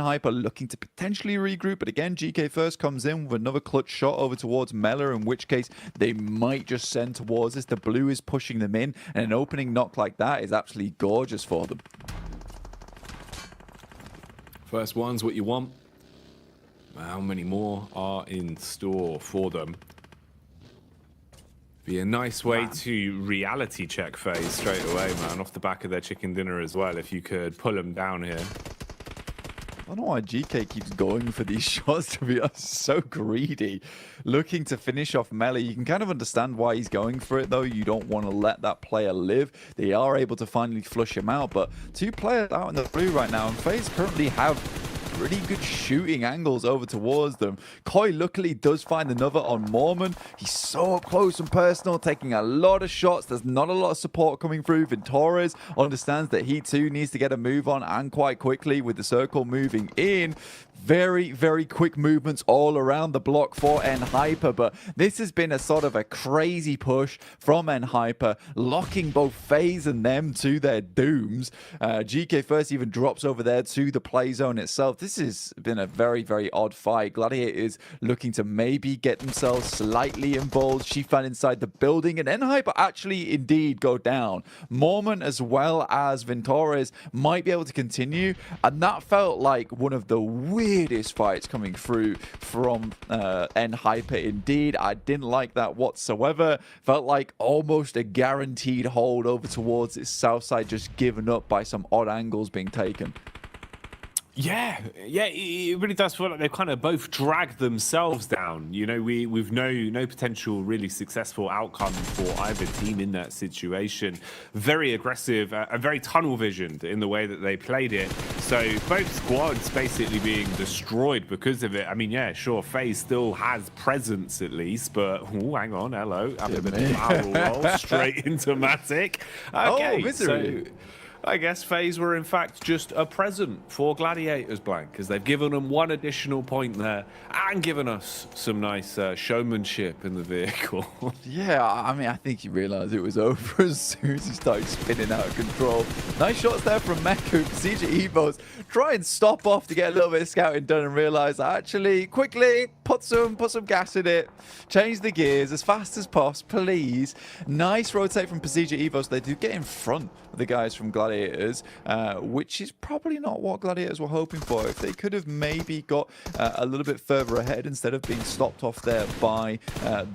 Hyper looking to potentially regroup, but again, GK first comes in with another clutch shot over towards Mela, in which case they might just send towards this. The blue is pushing them in, and an opening knock like that is absolutely gorgeous for them. First one's what you want. How many more are in store for them? Be a nice way to reality check FaZe straight away, man, off the back of their chicken dinner as well, if you could pull them down here. I don't know why GK keeps going for these shots, to be honest. So greedy. Looking to finish off Melee. You can kind of understand why he's going for it, though. You don't want to let that player live. They are able to finally flush him out, but two players out in the blue right now, and FaZe currently have pretty good shooting angles over towards them. Koi luckily does find another on Mormon. He's so up close and personal, taking a lot of shots. There's not a lot of support coming through. Ventores understands that he too needs to get a move on, and quite quickly with the circle moving in. Very, very quick movements all around the block for Hyper, but this has been a sort of a crazy push from Hyper, locking both FaZe and them to their dooms. GK first even drops over there to the play zone itself. This has been a very, very odd fight. Gladiators looking to maybe get themselves slightly involved. Shifan inside the building, and Hyper actually indeed go down. Mormon as well as Ventores might be able to continue, and that felt like one of the weirdest fights coming through from Hyper indeed. I didn't like that whatsoever. Felt like almost a guaranteed hold over towards its south side, just given up by some odd angles being taken. Yeah, it really does feel like they've kind of both dragged themselves down. You know, we've no potential really successful outcome for either team in that situation. Very aggressive and very tunnel visioned in the way that they played it. So both squads basically being destroyed because of it. I mean, yeah, sure, FaZe still has presence at least, but hang on, hello, having a bit of power roll straight into Matic. Okay, misery. So I guess FaZe were in fact just a present for Gladiators, Blank, because they've given them one additional point there and given us some nice showmanship in the vehicle. Yeah, I mean, I think he realized it was over as soon as he started spinning out of control. Nice shots there from Meku. Procedure Evos try and stop off to get a little bit of scouting done and realize actually quickly put some gas in it, change the gears as fast as possible, please. Nice rotate from Procedure Evos. They do get in front of the guys from Gladiators, which is probably not what Gladiators were hoping for. If they could have maybe got a little bit further ahead instead of being stopped off there by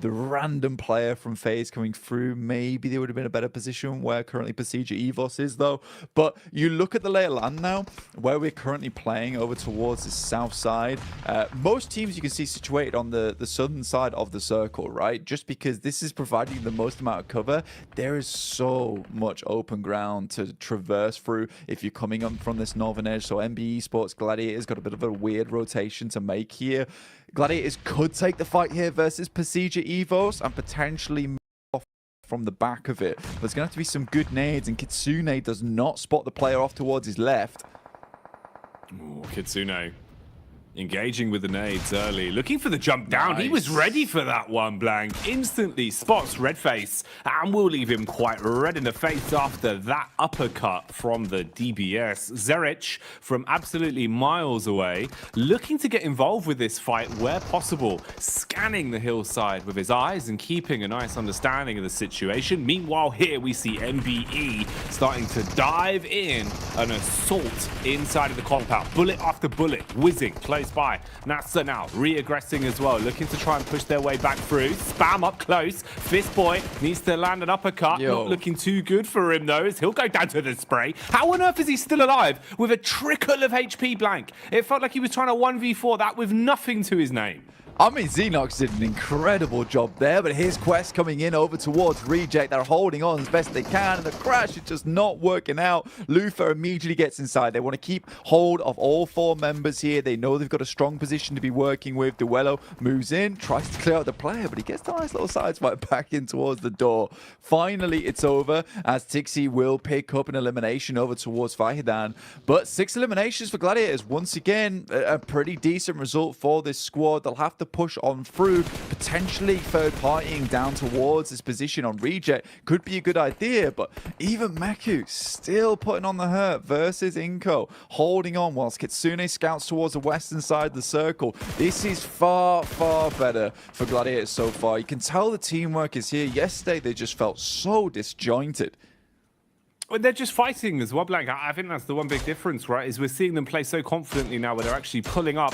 the random player from FaZe coming through, maybe they would have been in a better position where currently Procedure Evos is, though. But you look at the lay of land now, where we're currently playing over towards the south side. Most teams you can see situated on the southern side of the circle, right? Just because this is providing the most amount of cover, there is so much open ground to traverse through if you're coming up from this northern edge. So MBE Sports Gladiators got a bit of a weird rotation to make here. Gladiators could take the fight here versus Procedure Evos and potentially move off from the back of it. But there's going to have to be some good nades, and Kitsune does not spot the player off towards his left. Ooh, Kitsune engaging with the nades early, looking for the jump down. Nice. He was ready for that one, Blank. Instantly spots Redface and will leave him quite red in the face after that uppercut from the DBS. Zerich from absolutely miles away, looking to get involved with this fight where possible, scanning the hillside with his eyes and keeping a nice understanding of the situation. Meanwhile, here we see MBE starting to dive in, an assault inside of the compound. Bullet after bullet, whizzing close close by. Nasa now re-aggressing as well, looking to try and push their way back through. Spam up close. Fist Boy needs to land an uppercut. Not looking too good for him though, as he'll go down to the spray. How on earth is he still alive with a trickle of HP blank? It felt like he was trying to 1v4 that with nothing to his name. I mean, Xenox did an incredible job there, but his quest coming in over towards Reject. They're holding on as best they can, and the crash is just not working out. Lufa immediately gets inside. They want to keep hold of all 4 members here. They know they've got a strong position to be working with. Duello moves in, tries to clear out the player, but he gets a nice little sideswipe back in towards the door. Finally, it's over, as Tixi will pick up an elimination over towards Fahidan. But 6 eliminations for Gladiators. Once again, a pretty decent result for this squad. They'll have to push on through, potentially third partying down towards this position on Reject could be a good idea, but even Meku still putting on the hurt versus Inko, holding on whilst Kitsune scouts towards the western side of the circle. This is far, far better for Gladiators so far. You can tell the teamwork is here. Yesterday they just felt so disjointed. Well, they're just fighting as well, Blank. I think that's the one big difference, right? Is we're seeing them play so confidently now where they're actually pulling up,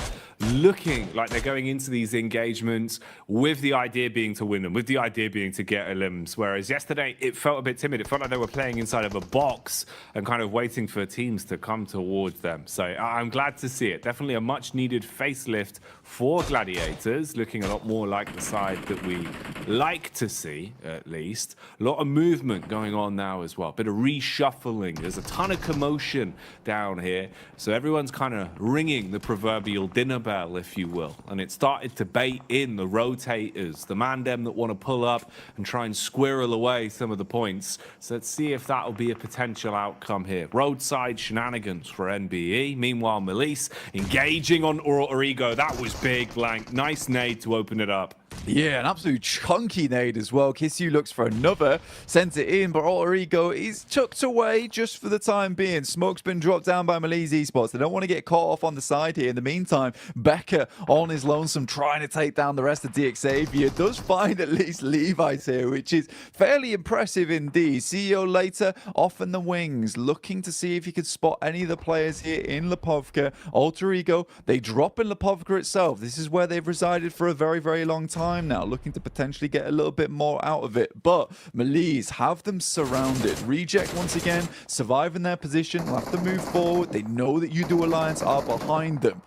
looking like they're going into these engagements with the idea being to win them, with the idea being to get elims. Whereas yesterday, it felt a bit timid. It felt like they were playing inside of a box and kind of waiting for teams to come towards them. So I'm glad to see it. Definitely a much needed facelift for Gladiators, looking a lot more like the side that we like to see, at least. A lot of movement going on now as well. Bit of reshuffling. There's a ton of commotion down here. So everyone's kind of ringing the proverbial dinner bell, if you will. And it started to bait in the rotators, the mandem that want to pull up and try and squirrel away some of the points. So let's see if that'll be a potential outcome here. Roadside shenanigans for NBE. Meanwhile, Melise engaging on Origo. That was big, Blank. Nice nade to open it up. Yeah, an absolute chunky nade as well. Kisyu looks for another, sends it in, but Origo is tucked away just for the time being. Smoke's been dropped down by Melise Esports. They don't want to get caught off on the side here. In the meantime, Becker on his lonesome trying to take down the rest of DX Xavier. Does find at least Levi's here, which is fairly impressive indeed. CEO later off in the wings, looking to see if he could spot any of the players here in Lipovka. Alter Ego, they drop in Lipovka itself. This is where they've resided for a very, very long time now, looking to potentially get a little bit more out of it. But Melise have them surrounded. Reject once again, surviving their position, will have to move forward. They know that UDO Alliance are behind them.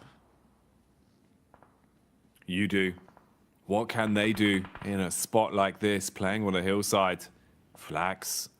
UDO, what can they do in a spot like this, playing on a hillside? Flax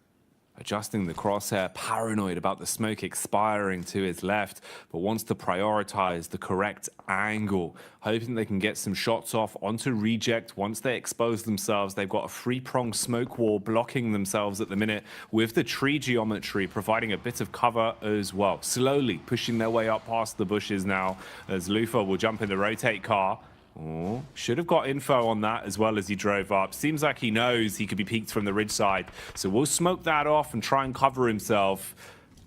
adjusting the crosshair, paranoid about the smoke expiring to his left, but wants to prioritize the correct angle, hoping they can get some shots off onto Reject. Once they expose themselves, they've got a 3-pronged smoke wall blocking themselves at the minute, with the tree geometry providing a bit of cover as well. Slowly pushing their way up past the bushes now, as Lufa will jump in the rotate car. Oh, should have got info on that as well as he drove up. Seems like he knows he could be peeked from the ridge side. So we'll smoke that off and try and cover himself.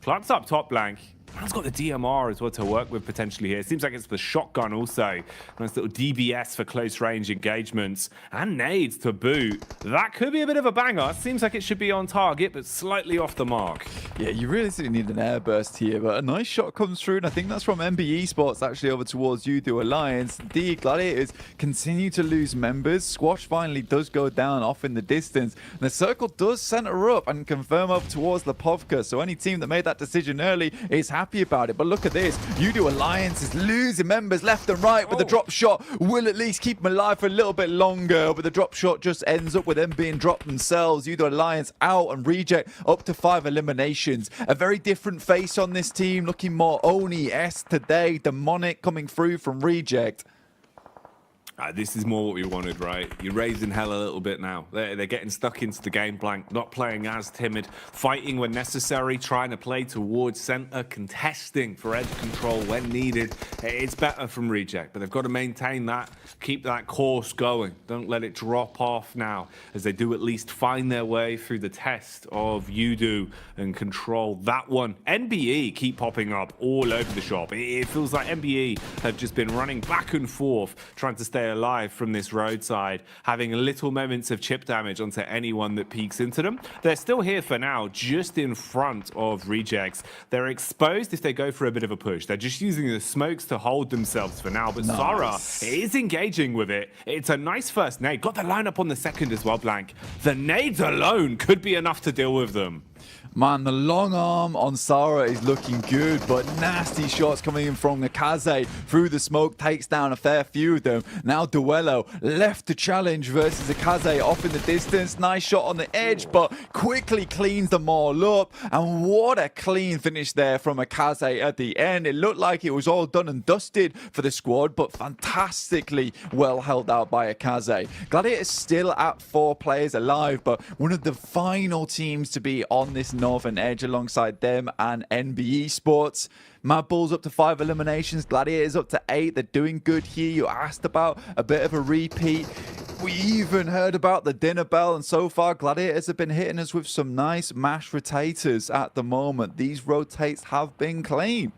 Clut's up top, Blank. Man's got the DMR as well to work with potentially here. Seems like it's the shotgun also. Nice little DBS for close range engagements. And nades to boot. That could be a bit of a banger. Seems like it should be on target, but slightly off the mark. Yeah, you really need an airburst here, but a nice shot comes through, and I think that's from MBE Sports actually over towards UDO Alliance. The Gladiators continue to lose members. Squash finally does go down off in the distance. And the circle does center up and confirm up towards Lipovka. So any team that made that decision early is happy about it. But look at this. UDO Alliance is losing members left and right, but the drop shot will at least keep them alive for a little bit longer. But the drop shot just ends up with them being dropped themselves. UDO Alliance out and Reject up to 5 eliminations. A very different face on this team, looking more Oni-esque today. Demonic coming through from Reject. This is more what we wanted, right? You're raising hell a little bit now. They're getting stuck into the game, Blank, not playing as timid, fighting when necessary, trying to play towards center, contesting for edge control when needed. It's better from Reject, but they've got to maintain that, keep that course going. Don't let it drop off now, as they do at least find their way through the test of UDO and control that one. NBE keep popping up all over the shop. It feels like NBE have just been running back and forth, trying to stay alive from this roadside, having little moments of chip damage onto anyone that peeks into them. They're still here for now, just in front of Rejects. They're exposed if they go for a bit of a push. They're just using the smokes to hold themselves for now, but Sara is engaging with it. It's a nice first nade. Got the lineup on the second as well, Blank. The nades alone could be enough to deal with them. Man, the long arm on Sara is looking good, but nasty shots coming in from Nakaze through the smoke, takes down a fair few of them. Now Duello left to challenge versus Nakaze off in the distance. Nice shot on the edge, but quickly cleans them all up. And what a clean finish there from Nakaze at the end. It looked like it was all done and dusted for the squad, but fantastically well held out by Nakaze. Gladiators still at 4 players alive, but one of the final teams to be on this northern edge alongside them and NBE Sports. Mad Bulls up to 5 eliminations, Gladiators up to 8. They're doing good here. You asked about a bit of a repeat. We even heard about the dinner bell, and so far Gladiators have been hitting us with some nice mashed rotators at the moment. These rotates have been clean.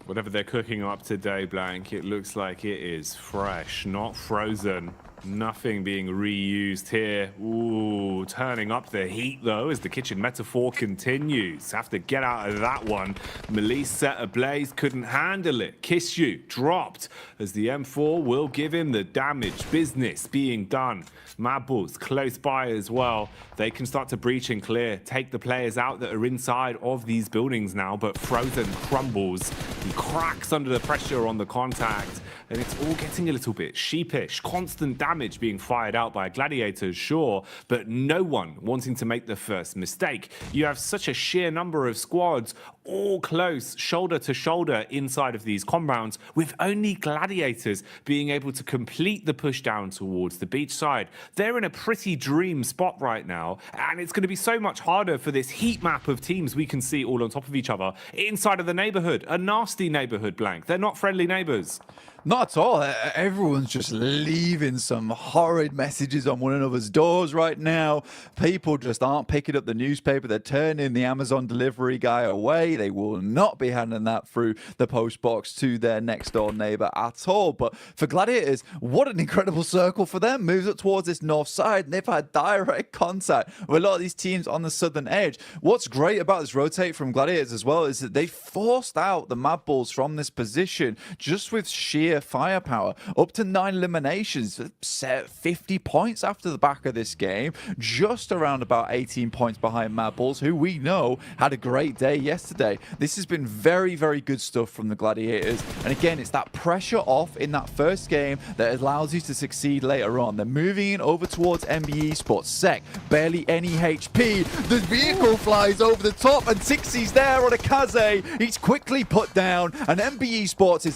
Whatever they're cooking up today, Blank, it looks like it is fresh, not frozen. Nothing being reused here. Ooh, turning up the heat, though, as the kitchen metaphor continues. Have to get out of that one. Melise set ablaze, couldn't handle it. Kiss You dropped, as the M4 will give him the damage. Business being done. Mad Bulls close by as well. They can start to breach and clear. Take the players out that are inside of these buildings now, but Frozen crumbles. He cracks under the pressure on the contact. And it's all getting a little bit sheepish. Constant damage being fired out by Gladiators, sure, but no one wanting to make the first mistake. You have such a sheer number of squads all close, shoulder to shoulder inside of these compounds, with only Gladiators being able to complete the push down towards the beach side. They're in a pretty dream spot right now, and it's going to be so much harder for this heat map of teams we can see all on top of each other inside of the neighborhood. A nasty neighborhood, Blank. They're not friendly neighbors. Not at all. Everyone's just leaving some horrid messages on one another's doors right now. People just aren't picking up the newspaper. They're turning the Amazon delivery guy away. They will not be handing that through the post box to their next door neighbor at all. But for Gladiators, what an incredible circle for them. Moves up towards this north side, and they've had direct contact with a lot of these teams on the southern edge. What's great about this rotate from Gladiators as well is that they forced out the Mad Bulls from this position just with sheer firepower. Up to 9 eliminations, set 50 points after the back of this game, just around about 18 points behind Mad Bulls, who we know had a great day yesterday. This has been very, very good stuff from the Gladiators, and again, it's that pressure off in that first game that allows you to succeed later on. They're moving in over towards NBE Sports. Sec, barely any HP. The vehicle flies over the top, and Tixie's there on a Kaze. He's quickly put down, and NBE Sports is